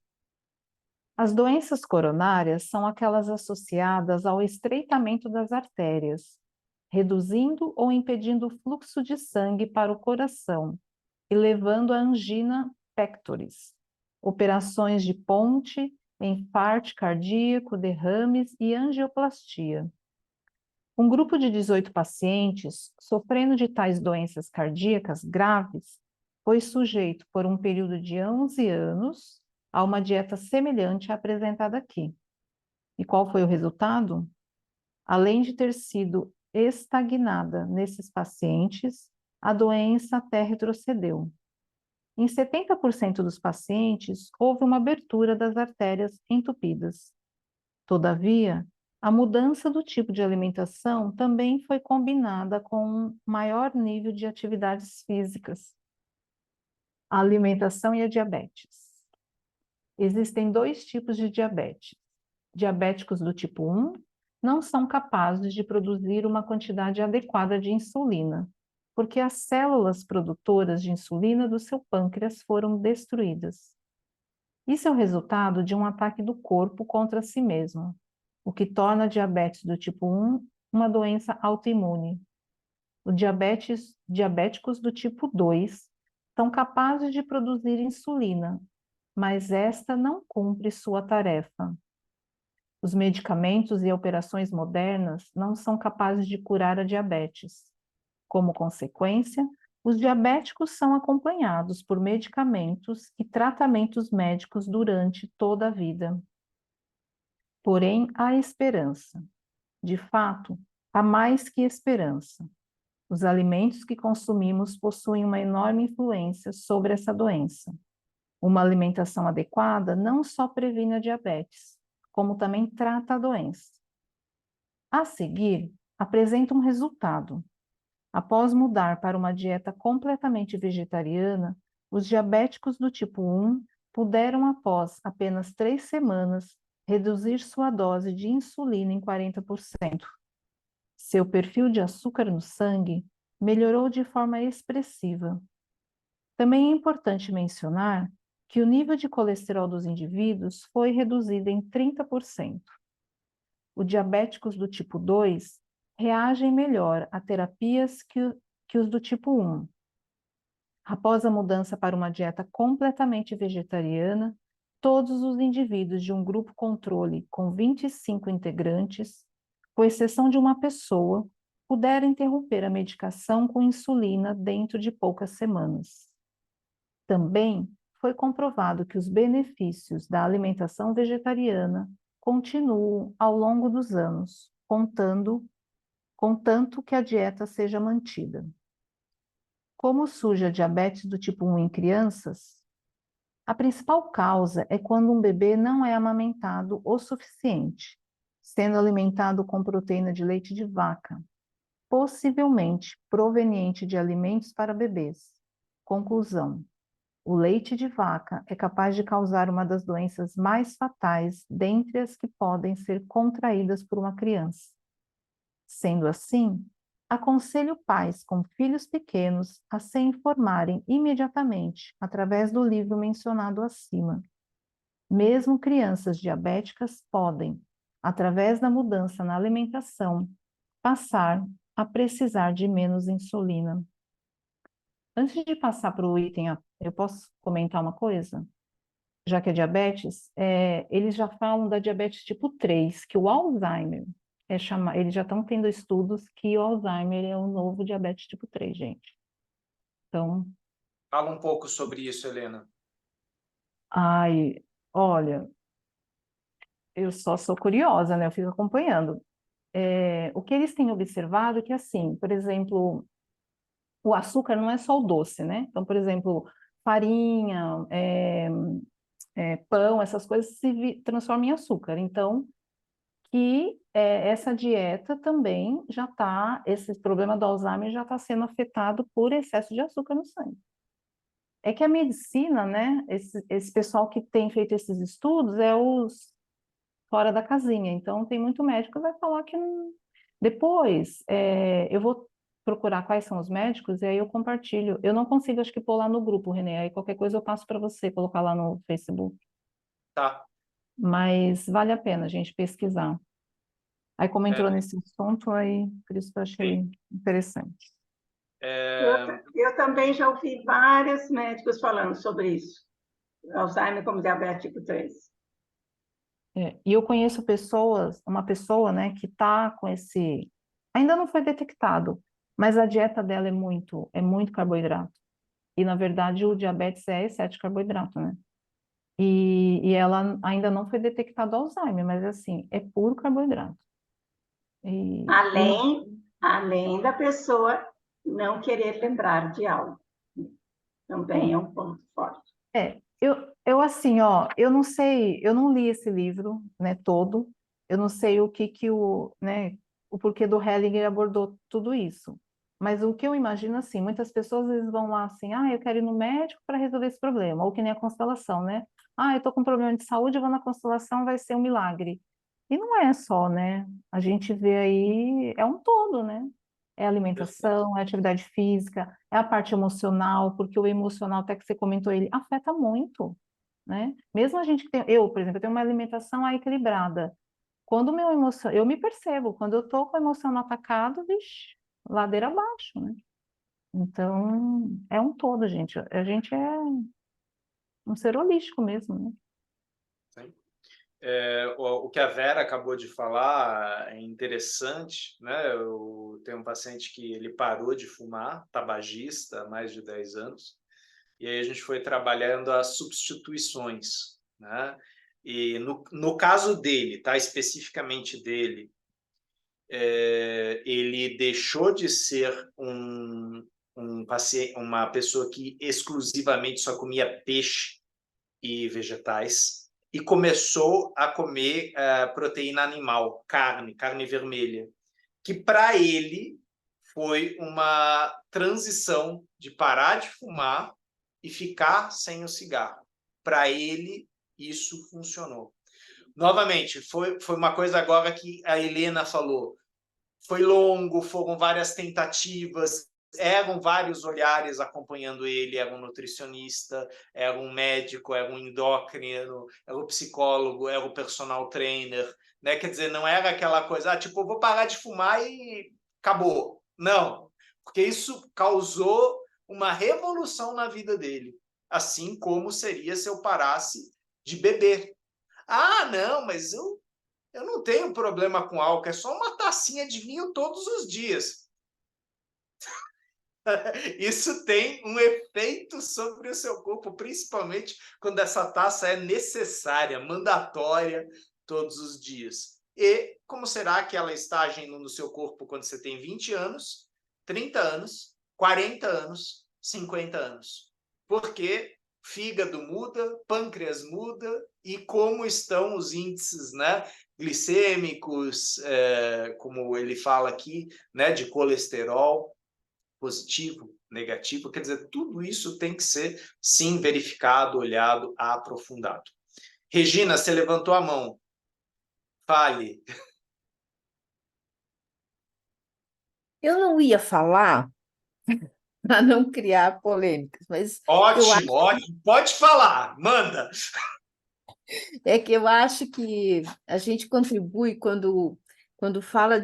As doenças coronárias são aquelas associadas ao estreitamento das artérias, reduzindo ou impedindo o fluxo de sangue para o coração e levando à angina pectoris, operações de ponte, infarto cardíaco, derrames e angioplastia. Um grupo de 18 pacientes sofrendo de tais doenças cardíacas graves foi sujeito por um período de 11 anos a uma dieta semelhante à apresentada aqui. E qual foi o resultado? Além de ter sido estagnada nesses pacientes, a doença até retrocedeu. Em 70% dos pacientes, houve uma abertura das artérias entupidas. Todavia, a mudança do tipo de alimentação também foi combinada com um maior nível de atividades físicas. A alimentação e a diabetes. Existem dois tipos de diabetes. Diabéticos do tipo 1 não são capazes de produzir uma quantidade adequada de insulina, porque as células produtoras de insulina do seu pâncreas foram destruídas. Isso é o resultado de um ataque do corpo contra si mesmo, o que torna a diabetes do tipo 1 uma doença autoimune. Os diabéticos do tipo 2 são capazes de produzir insulina, mas esta não cumpre sua tarefa. Os medicamentos e operações modernas não são capazes de curar a diabetes. Como consequência, os diabéticos são acompanhados por medicamentos e tratamentos médicos durante toda a vida. Porém, há esperança. De fato, há mais que esperança. Os alimentos que consumimos possuem uma enorme influência sobre essa doença. Uma alimentação adequada não só previne a diabetes, como também trata a doença. A seguir, apresenta um resultado. Após mudar para uma dieta completamente vegetariana, os diabéticos do tipo 1 puderam, após apenas 3 semanas, reduzir sua dose de insulina em 40%. Seu perfil de açúcar no sangue melhorou de forma expressiva. Também é importante mencionar que o nível de colesterol dos indivíduos foi reduzido em 30%. Os diabéticos do tipo 2 reagem melhor a terapias que os do tipo 1. Após a mudança para uma dieta completamente vegetariana, todos os indivíduos de um grupo controle com 25 integrantes, com exceção de uma pessoa, puderam interromper a medicação com insulina dentro de poucas semanas. Também foi comprovado que os benefícios da alimentação vegetariana continuam ao longo dos anos, contanto que a dieta seja mantida. Como surge a diabetes do tipo 1 em crianças? A principal causa é quando um bebê não é amamentado o suficiente, sendo alimentado com proteína de leite de vaca, possivelmente proveniente de alimentos para bebês. Conclusão: o leite de vaca é capaz de causar uma das doenças mais fatais dentre as que podem ser contraídas por uma criança. Sendo assim, aconselho pais com filhos pequenos a se informarem imediatamente através do livro mencionado acima. Mesmo crianças diabéticas podem, através da mudança na alimentação, passar a precisar de menos insulina. Antes de passar para o item, eu posso comentar uma coisa? Já que é diabetes, eles já falam da diabetes tipo 3, que o Alzheimer eles já estão tendo estudos que o Alzheimer é o novo diabetes tipo 3, gente. Então, Fala um pouco sobre isso, Helena. olha, eu só sou curiosa, né? Eu fico acompanhando. O que eles têm observado é que, assim, por exemplo, o açúcar não é só o doce, né? Então, por exemplo, farinha, pão, essas coisas se transformam em açúcar. Então, que essa dieta também já está, esse problema do Alzheimer já está sendo afetado por excesso de açúcar no sangue. É que a medicina, né, esse pessoal que tem feito esses estudos é os fora da casinha, então tem muito médico que vai falar que não... Depois, eu vou procurar quais são os médicos e aí eu compartilho. Eu não consigo, acho que, pôr lá no grupo, Renê, aí qualquer coisa eu passo para você, colocar lá no Facebook. Tá. Mas vale a pena a gente pesquisar. Aí, como entrou nesse assunto, aí, por isso que eu achei interessante. Eu também já ouvi vários médicos falando sobre isso, Alzheimer como diabetes tipo 3. E eu conheço uma pessoa, né, que está com esse... Ainda não foi detectado, mas a dieta dela é muito carboidrato. E, na verdade, o diabetes é excesso de carboidrato, né? E ela ainda não foi detectado Alzheimer, mas, assim, é puro carboidrato. Além da pessoa não querer lembrar de algo. Também é um ponto forte. Eu assim, eu não sei, eu não li esse livro, né, todo, eu não sei o porquê do Hellinger abordou tudo isso, mas o que eu imagino, assim, muitas pessoas eles vão lá assim, eu quero ir no médico para resolver esse problema, ou que nem a constelação, né, eu tô com um problema de saúde, eu vou na constelação, vai ser um milagre, e não é só, né, a gente vê aí, é um todo, né, é alimentação, é atividade física, é a parte emocional, porque o emocional, até que você comentou, ele afeta muito, né? Mesmo a gente que tem, por exemplo, eu tenho uma alimentação equilibrada. Quando o meu emocional, eu me percebo, quando eu tô com o emocional atacado, vixe, ladeira abaixo, né? Então, é um todo, gente. A gente é um ser holístico mesmo, né? Sim. O que a Vera acabou de falar é interessante, né? Eu tenho um paciente que ele parou de fumar, tabagista, há mais de 10 anos, e aí a gente foi trabalhando as substituições, né? E no caso dele, tá? Especificamente dele, ele deixou de ser uma pessoa que exclusivamente só comia peixe e vegetais, e começou a comer proteína animal, carne vermelha, que para ele foi uma transição de parar de fumar e ficar sem o cigarro. Para ele, isso funcionou. Novamente, foi uma coisa agora que a Helena falou. Foi longo, foram várias tentativas, eram vários olhares acompanhando ele, era um nutricionista, era um médico, era um endócrino, era o psicólogo, era o personal trainer, né? Quer dizer, não era aquela coisa, tipo, vou parar de fumar e acabou. Não, porque isso causou uma revolução na vida dele, assim como seria se eu parasse de beber. Ah, não, mas eu não tenho problema com álcool, é só uma tacinha de vinho todos os dias. Isso tem um efeito sobre o seu corpo, principalmente quando essa taça é necessária, mandatória, todos os dias. E como será que ela está agindo no seu corpo quando você tem 20 anos, 30 anos, 40 anos, 50 anos? Porque fígado muda, pâncreas muda, e como estão os índices, né, glicêmicos, como ele fala aqui, né, de colesterol positivo, negativo, quer dizer, tudo isso tem que ser, sim, verificado, olhado, aprofundado. Regina, você levantou a mão. Fale. Eu não ia falar para não criar polêmicas, mas Ótimo, ótimo. Pode falar, manda. eu acho que a gente contribui quando fala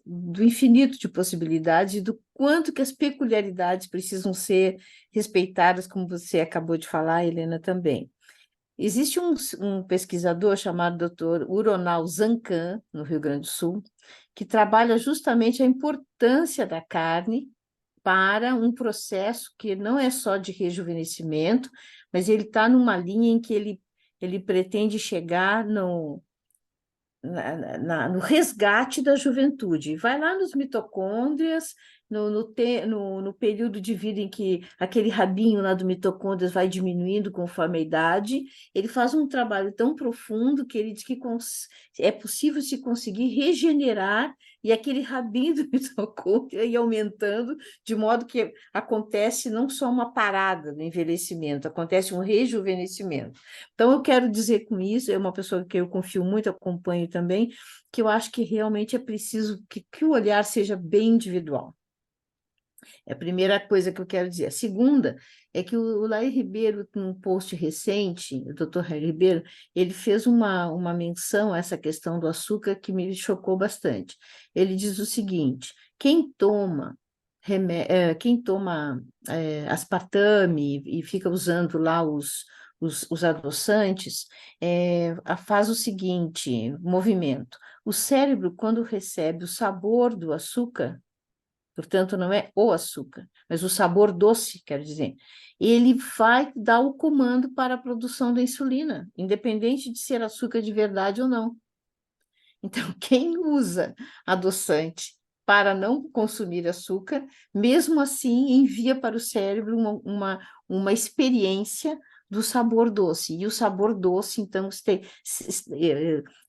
do infinito de possibilidades e do quanto que as peculiaridades precisam ser respeitadas, como você acabou de falar, Helena, também. Existe um pesquisador chamado Dr. Uronal Zancan, no Rio Grande do Sul, que trabalha justamente a importância da carne para um processo que não é só de rejuvenescimento, mas ele está numa linha em que ele pretende chegar no resgate da juventude. Vai lá nos mitocôndrias, no período de vida em que aquele rabinho lá do mitocôndrias vai diminuindo conforme a idade, ele faz um trabalho tão profundo que ele diz que é possível se conseguir regenerar e aquele rabinho do mitocôndria ir aumentando, de modo que acontece não só uma parada no envelhecimento, acontece um rejuvenescimento. Então, eu quero dizer com isso, é uma pessoa que eu confio muito, acompanho também, que eu acho que realmente é preciso que o olhar seja bem individual. É a primeira coisa que eu quero dizer. A segunda é que o Laí Ribeiro, num post recente, o Dr. Laí Ribeiro, ele fez uma menção a essa questão do açúcar que me chocou bastante. Ele diz o seguinte: quem toma aspartame e fica usando lá os adoçantes, faz o seguinte movimento. O cérebro, quando recebe o sabor do açúcar, portanto, não é o açúcar, mas o sabor doce, quero dizer, ele vai dar o comando para a produção da insulina, independente de ser açúcar de verdade ou não. Então, quem usa adoçante para não consumir açúcar, mesmo assim envia para o cérebro uma experiência do sabor doce. E o sabor doce, então,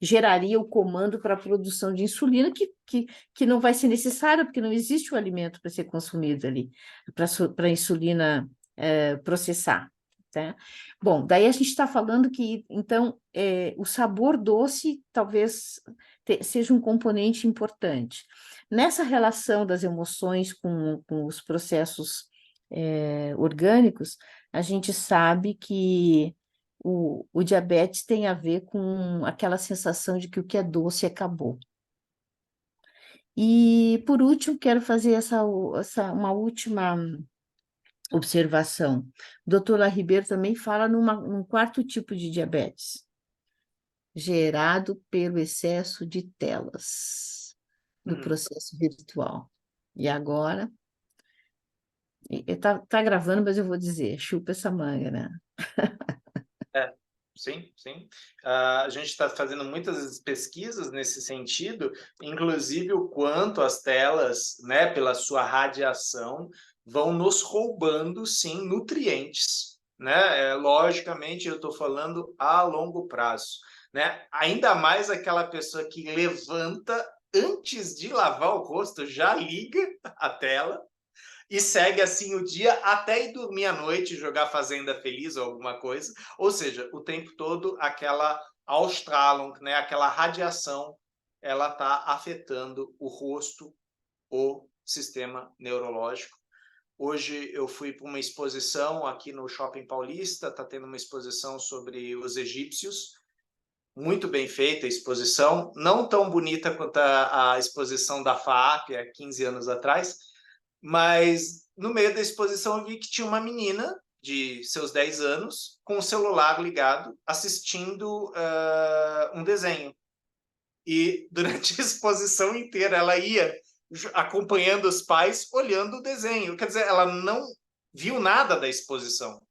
geraria o comando para a produção de insulina, que não vai ser necessária, porque não existe o alimento para ser consumido ali, para a insulina processar. Tá? Bom, daí a gente está falando que, então, o sabor doce talvez seja um componente importante. Nessa relação das emoções com os processos orgânicos, a gente sabe que o diabetes tem a ver com aquela sensação de que o que é doce acabou. E, por último, quero fazer uma última observação. O doutor La Ribeiro também fala num quarto tipo de diabetes, gerado pelo excesso de telas do processo virtual. E agora, tá gravando, mas eu vou dizer, chupa essa manga, né? Sim, sim. A gente está fazendo muitas pesquisas nesse sentido, inclusive o quanto as telas, né, pela sua radiação, vão nos roubando, sim, nutrientes, né? Logicamente, eu estou falando a longo prazo, né? Ainda mais aquela pessoa que levanta antes de lavar o rosto, já liga a tela e segue assim o dia até ir dormir à noite, jogar Fazenda Feliz ou alguma coisa. Ou seja, o tempo todo aquela Ausstrahlung, né? Aquela radiação, ela está afetando o rosto, o sistema neurológico. Hoje eu fui para uma exposição aqui no Shopping Paulista, está tendo uma exposição sobre os egípcios, muito bem feita a exposição, não tão bonita quanto a exposição da FAAP há 15 anos atrás, mas no meio da exposição eu vi que tinha uma menina de seus 10 anos com o celular ligado, assistindo um desenho. E durante a exposição inteira ela ia acompanhando os pais, olhando o desenho. Quer dizer, ela não viu nada da exposição.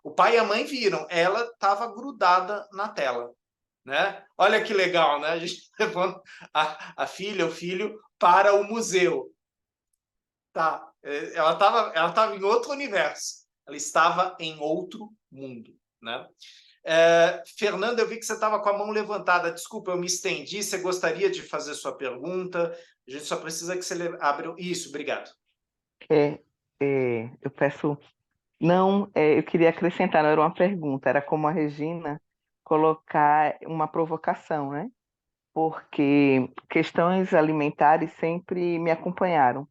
O pai e a mãe viram, ela estava grudada na tela. Né? Olha que legal, né? A gente levando a filha, o filho, para o museu. Tá. Ela estava em outro universo. Ela estava em outro mundo. Né? Fernanda, eu vi que você estava com a mão levantada. Desculpa, eu me estendi. Você gostaria de fazer sua pergunta? A gente só precisa que você abra... Isso, obrigado. Eu peço... Não, eu queria acrescentar, não era uma pergunta, era como a Regina colocar uma provocação, né? Porque questões alimentares sempre me acompanharam.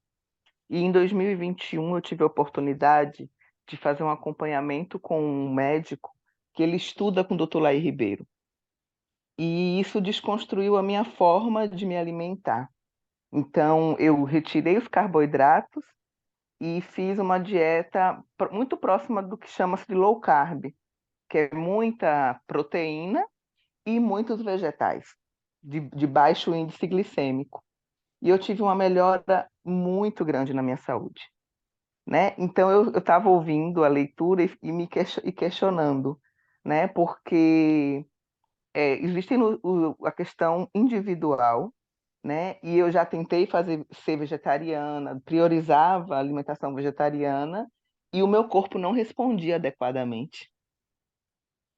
E em 2021 eu tive a oportunidade de fazer um acompanhamento com um médico que ele estuda com o Dr. Laí Ribeiro. E isso desconstruiu a minha forma de me alimentar. Então, eu retirei os carboidratos e fiz uma dieta muito próxima do que chama-se de low carb, que é muita proteína e muitos vegetais, de baixo índice glicêmico. E eu tive uma melhora muito grande na minha saúde. Né? Então, eu estava ouvindo a leitura e me questionando, né? Porque existe a questão individual, né? E eu já tentei ser vegetariana, priorizava a alimentação vegetariana e o meu corpo não respondia adequadamente,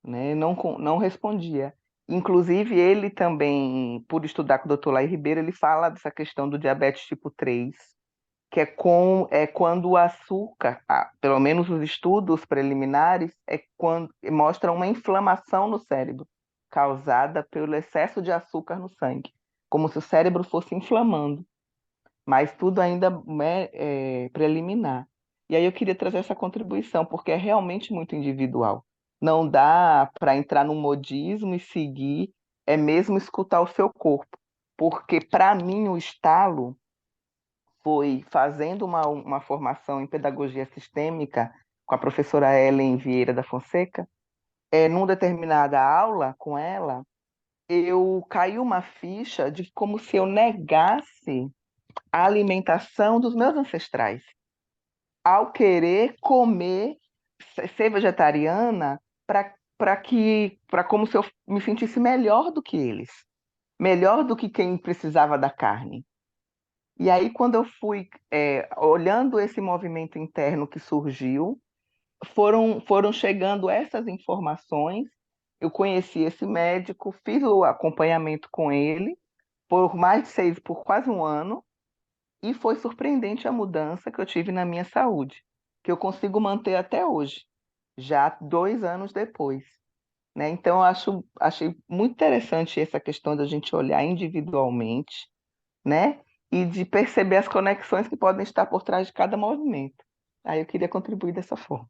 né? Não respondia. Inclusive, ele também, por estudar com o Dr. Laí Ribeiro, ele fala dessa questão do diabetes tipo 3, que é quando o açúcar, pelo menos os estudos preliminares, quando mostram uma inflamação no cérebro, causada pelo excesso de açúcar no sangue, como se o cérebro fosse inflamando, mas tudo ainda é preliminar. E aí eu queria trazer essa contribuição, porque é realmente muito individual. Não dá para entrar num modismo e seguir, é mesmo escutar o seu corpo, porque para mim o estalo foi fazendo uma formação em pedagogia sistêmica com a professora Ellen Vieira da Fonseca. Numa determinada aula com ela, eu caiu uma ficha de como se eu negasse a alimentação dos meus ancestrais. Ao querer comer, ser vegetariana, para como se eu me sentisse melhor do que eles, melhor do que quem precisava da carne. E aí, quando eu fui olhando esse movimento interno que surgiu, foram chegando essas informações. Eu conheci esse médico, fiz o acompanhamento com ele por quase um ano, e foi surpreendente a mudança que eu tive na minha saúde, que eu consigo manter até hoje, já 2 anos depois. Né? Então, achei muito interessante essa questão da gente olhar individualmente, né? E de perceber as conexões que podem estar por trás de cada movimento. Aí eu queria contribuir dessa forma.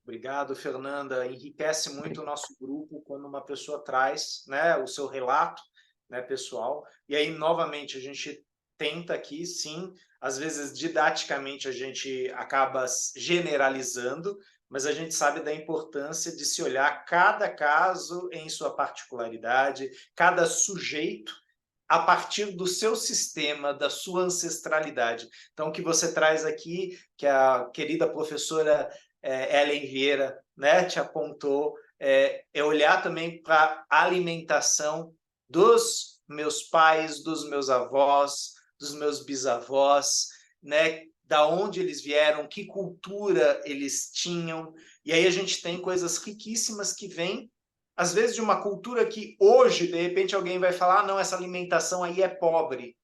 Obrigado, Fernanda. Enriquece muito o nosso grupo quando uma pessoa traz, né, o seu relato, né, pessoal. E aí, novamente, a gente tenta aqui, sim, às vezes didaticamente a gente acaba generalizando, mas a gente sabe da importância de se olhar cada caso em sua particularidade, cada sujeito a partir do seu sistema, da sua ancestralidade. Então, o que você traz aqui, que a querida professora Ellen Vieira, né, te apontou, é olhar também para a alimentação dos meus pais, dos meus avós, dos meus bisavós, né, da onde eles vieram, que cultura eles tinham. E aí a gente tem coisas riquíssimas que vêm, às vezes, de uma cultura que hoje, de repente, alguém vai falar, ah, não, essa alimentação aí é pobre.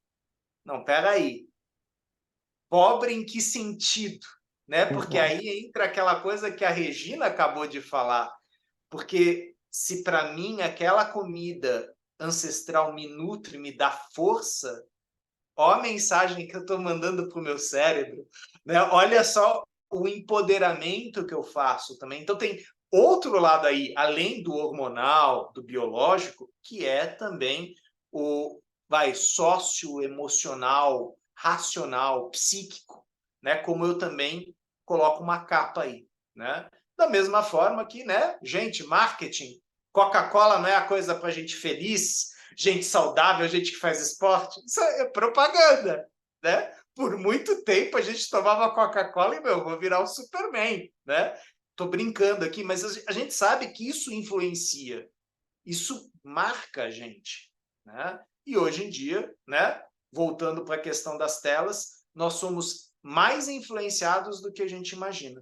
Não, peraí. Pobre em que sentido? Né? Porque aí entra aquela coisa que a Regina acabou de falar. Porque se para mim aquela comida ancestral me nutre, me dá força, ó a mensagem que eu estou mandando para o meu cérebro, né? Olha só o empoderamento que eu faço também. Então tem outro lado aí, além do hormonal, do biológico, que é também o socioemocional, racional, psíquico, né? Como eu também coloco uma capa aí, né? Da mesma forma que, né, gente, marketing, Coca-Cola não é a coisa para gente feliz, gente saudável, gente que faz esporte, isso é propaganda, né? Por muito tempo a gente tomava Coca-Cola e, meu, vou virar o Superman, né? Tô brincando aqui, mas a gente sabe que isso influencia, isso marca a gente, né? E hoje em dia, né, voltando para a questão das telas, nós somos mais influenciados do que a gente imagina,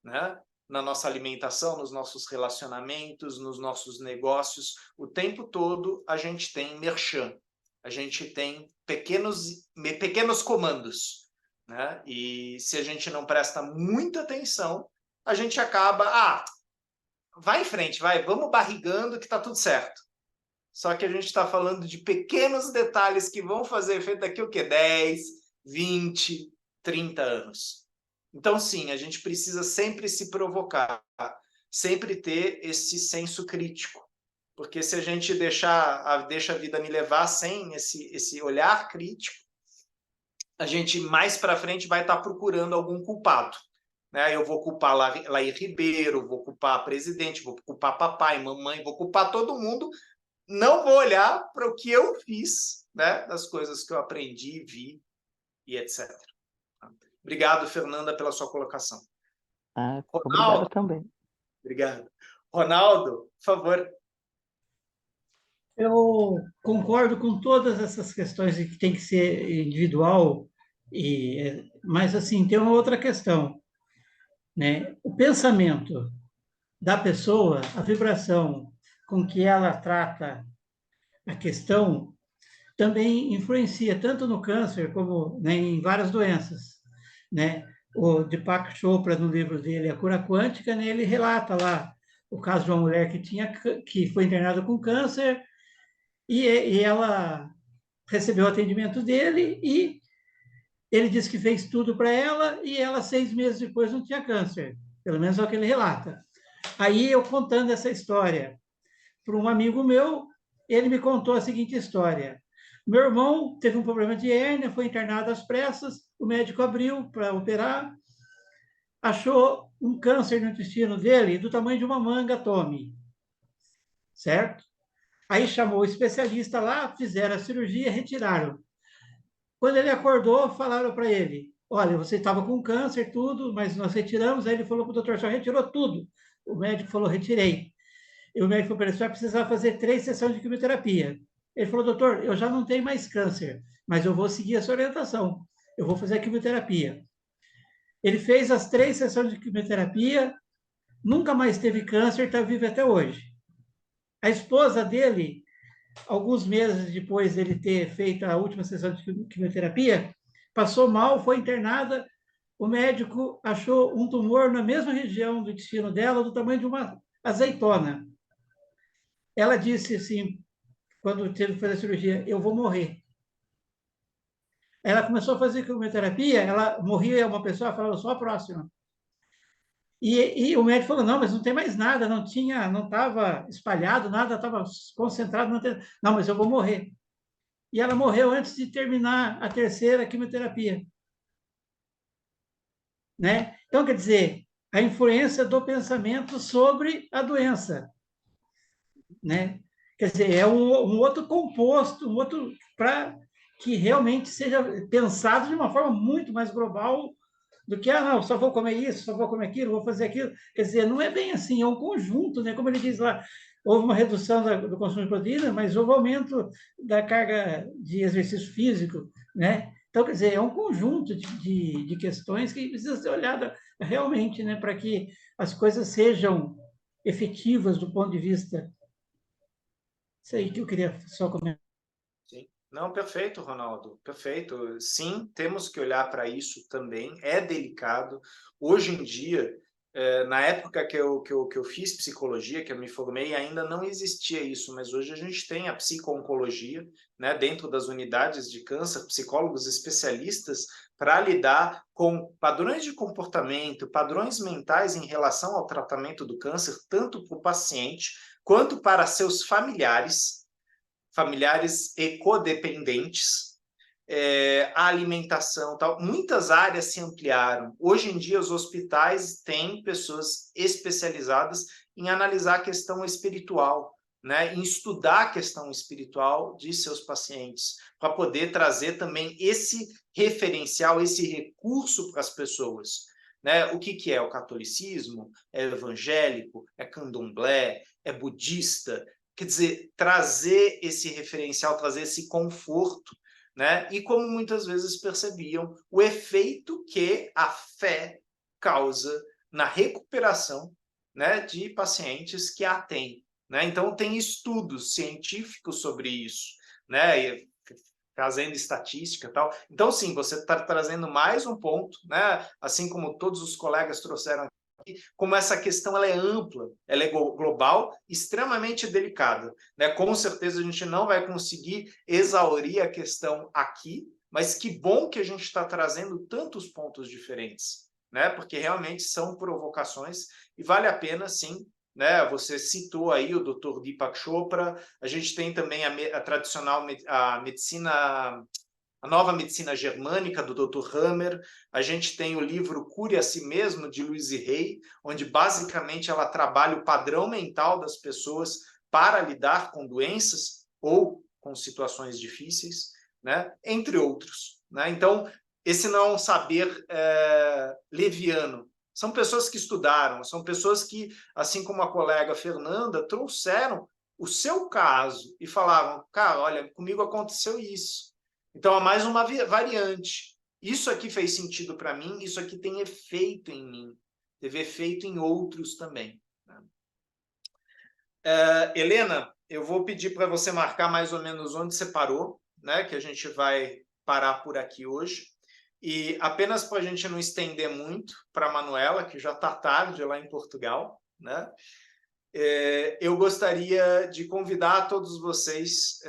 né? Na nossa alimentação, nos nossos relacionamentos, nos nossos negócios, o tempo todo a gente tem merchan, a gente tem pequenos comandos, né? E se a gente não presta muita atenção, a gente acaba, vai em frente, vamos barrigando que tá tudo certo. Só que a gente está falando de pequenos detalhes que vão fazer efeito daqui o quê? 10, 20, 30 anos. Então, sim, a gente precisa sempre se provocar, sempre ter esse senso crítico. Porque se a gente deixa a vida me levar sem esse olhar crítico, a gente mais para frente vai estar procurando algum culpado. Né? Eu vou culpar Laí Ribeiro, vou culpar a presidente, vou culpar papai, mamãe, vou culpar todo mundo. Não vou olhar para o que eu fiz, né? Das coisas que eu aprendi, vi e etc. Obrigado, Fernanda, pela sua colocação. Obrigada também. Obrigado. Ronaldo, por favor. Eu concordo com todas essas questões de que tem que ser individual, mas assim, tem uma outra questão, né? O pensamento da pessoa, a vibração com que ela trata a questão, também influencia tanto no câncer como, né, em várias doenças, né? O Deepak Chopra, no livro dele, A Cura Quântica, né, ele relata lá o caso de uma mulher que foi internada com câncer e ela recebeu o atendimento dele e ele disse que fez tudo para ela e ela, 6 meses depois, não tinha câncer. Pelo menos é o que ele relata. Aí, eu contando essa história para um amigo meu, ele me contou a seguinte história. Meu irmão teve um problema de hérnia, foi internado às pressas, o médico abriu para operar, achou um câncer no intestino dele do tamanho de uma manga Tommy, certo? Aí chamou o especialista lá, fizeram a cirurgia, retiraram. Quando ele acordou, falaram para ele, olha, você estava com câncer, tudo, mas nós retiramos. Aí ele falou para o doutor, só retirou tudo. O médico falou, retirei. E o médico falou para ele, você vai precisar fazer 3 sessões de quimioterapia. Ele falou, doutor, eu já não tenho mais câncer, mas eu vou seguir essa orientação. Eu vou fazer a quimioterapia. Ele fez as 3 sessões de quimioterapia, nunca mais teve câncer, está vivo até hoje. A esposa dele, alguns meses depois dele ter feito a última sessão de quimioterapia, passou mal, foi internada, o médico achou um tumor na mesma região do intestino dela, do tamanho de uma azeitona. Ela disse assim, quando teve que fazer a cirurgia, eu vou morrer. Ela começou a fazer quimioterapia, ela morria uma pessoa, falava, eu sou a próxima. E o médico falou, não, mas não tem mais nada, não estava espalhado, nada, estava concentrado. Não, mas eu vou morrer. E ela morreu antes de terminar a 3ª quimioterapia. Né? Então, quer dizer, a influência do pensamento sobre a doença. Né? Quer dizer, é um outro composto, um outro para que realmente seja pensado de uma forma muito mais global do que, não, só vou comer isso, só vou comer aquilo, vou fazer aquilo. Quer dizer, não é bem assim, é um conjunto, né? Como ele diz lá, houve uma redução do consumo de proteína, mas houve aumento da carga de exercício físico, né? Então, quer dizer, é um conjunto de questões que precisa ser olhada realmente, né, para que as coisas sejam efetivas do ponto de vista. Isso aí que eu queria só comentar. Sim. Não, perfeito, Ronaldo, perfeito. Sim, temos que olhar para isso também, é delicado. Hoje em dia, na época que eu fiz psicologia, que eu me formei, ainda não existia isso, mas hoje a gente tem a psico-oncologia, né, dentro das unidades de câncer, psicólogos especialistas para lidar com padrões de comportamento, padrões mentais em relação ao tratamento do câncer, tanto para o paciente quanto para seus familiares e codependentes, a alimentação, tal. Muitas áreas se ampliaram. Hoje em dia, os hospitais têm pessoas especializadas em analisar a questão espiritual, né, em estudar a questão espiritual de seus pacientes, para poder trazer também esse referencial, esse recurso para as pessoas. Né? O que é o catolicismo? É evangélico? É candomblé? É budista? Quer dizer, trazer esse referencial, trazer esse conforto, né? E como muitas vezes percebiam, o efeito que a fé causa na recuperação, né, de pacientes que a têm. Né? Então, tem estudos científicos sobre isso, né? Trazendo estatística e tal. Então, sim, você está trazendo mais um ponto, né? Assim como todos os colegas trouxeram, como essa questão ela é ampla, ela é global, extremamente delicada. Né? Com certeza a gente não vai conseguir exaurir a questão aqui, mas que bom que a gente está trazendo tantos pontos diferentes, né? Porque realmente são provocações e vale a pena, sim. Né? Você citou aí o Dr. Deepak Chopra, a gente tem também a tradicional a medicina, a nova medicina germânica, do Dr. Hammer. A gente tem o livro Cure a Si Mesmo, de Louise Hay, onde basicamente ela trabalha o padrão mental das pessoas para lidar com doenças ou com situações difíceis, né? Entre outros. Né? Então, esse não é um saber leviano. São pessoas que estudaram, são pessoas que, assim como a colega Fernanda, trouxeram o seu caso e falavam, cara, olha, comigo aconteceu isso. Então, há mais uma variante. Isso aqui fez sentido para mim, isso aqui tem efeito em mim. Teve efeito em outros também. Né? Helena, eu vou pedir para você marcar mais ou menos onde você parou, né? Que a gente vai parar por aqui hoje. E apenas para a gente não estender muito para a Manuela, que já está tarde lá em Portugal, né? Eu gostaria de convidar todos vocês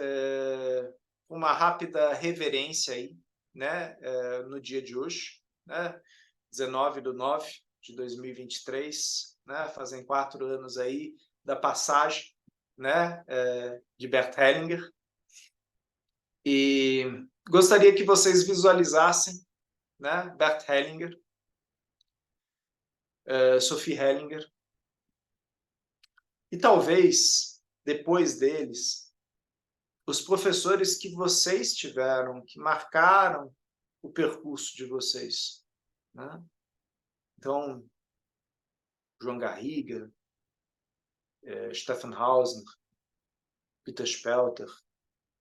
uma rápida reverência aí, né, no dia de hoje, né, 19/9/2023, né, fazem 4 anos aí da passagem, né, de Bert Hellinger, e gostaria que vocês visualizassem, né, Bert Hellinger, Sophie Hellinger, e talvez, depois deles, os professores que vocês tiveram, que marcaram o percurso de vocês. Né? Então, João Garriga, Stefan Hausner, Peter Spelter,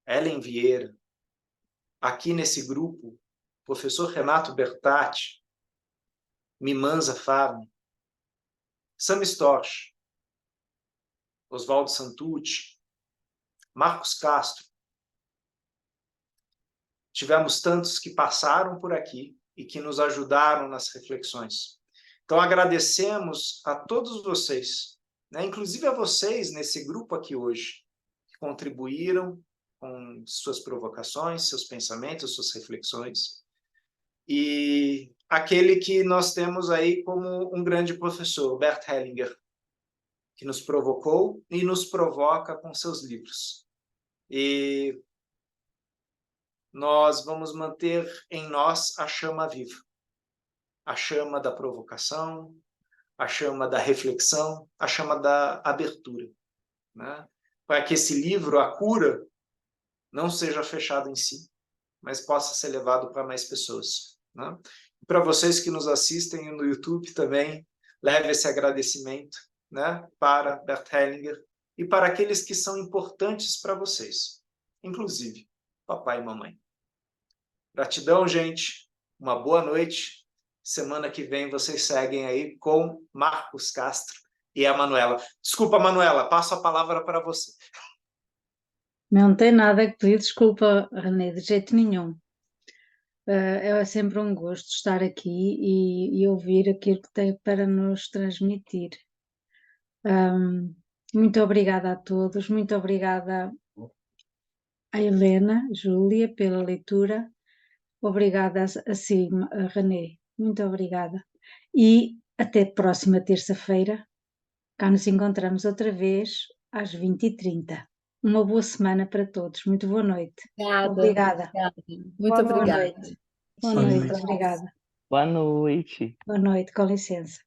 Ellen Vieira. Aqui nesse grupo, professor Renato Bertatti, Miman Zafarni, Sam Storch, Oswaldo Santucci, Marcos Castro. Tivemos tantos que passaram por aqui e que nos ajudaram nas reflexões. Então, agradecemos a todos vocês, né? Inclusive a vocês nesse grupo aqui hoje, que contribuíram com suas provocações, seus pensamentos, suas reflexões. E aquele que nós temos aí como um grande professor, Bert Hellinger, que nos provocou e nos provoca com seus livros. E nós vamos manter em nós a chama viva. A chama da provocação, a chama da reflexão, a chama da abertura. Né? Para que esse livro, A Cura, não seja fechado em si, mas possa ser levado para mais pessoas. Né? Para vocês que nos assistem no YouTube também, leve esse agradecimento, né, para Bert Hellinger e para aqueles que são importantes para vocês, inclusive papai e mamãe. Gratidão, gente. Uma boa noite. Semana que vem vocês seguem aí com Marcos Castro e a Manuela. Desculpa, Manuela, passo a palavra para você. Não tem nada que pedir desculpa, René, de jeito nenhum. É sempre um gosto estar aqui e ouvir aquilo que tem para nos transmitir. Muito obrigada a todos, muito obrigada a Helena, Júlia, pela leitura. Obrigada a si, a René, muito obrigada. E até próxima terça-feira, cá nos encontramos outra vez às 20h30. Uma boa semana para todos, muito boa noite. Obrigada. Muito Boa obrigada. noite. Boa Boa noite, noite. obrigada. Boa noite. Boa noite, com licença.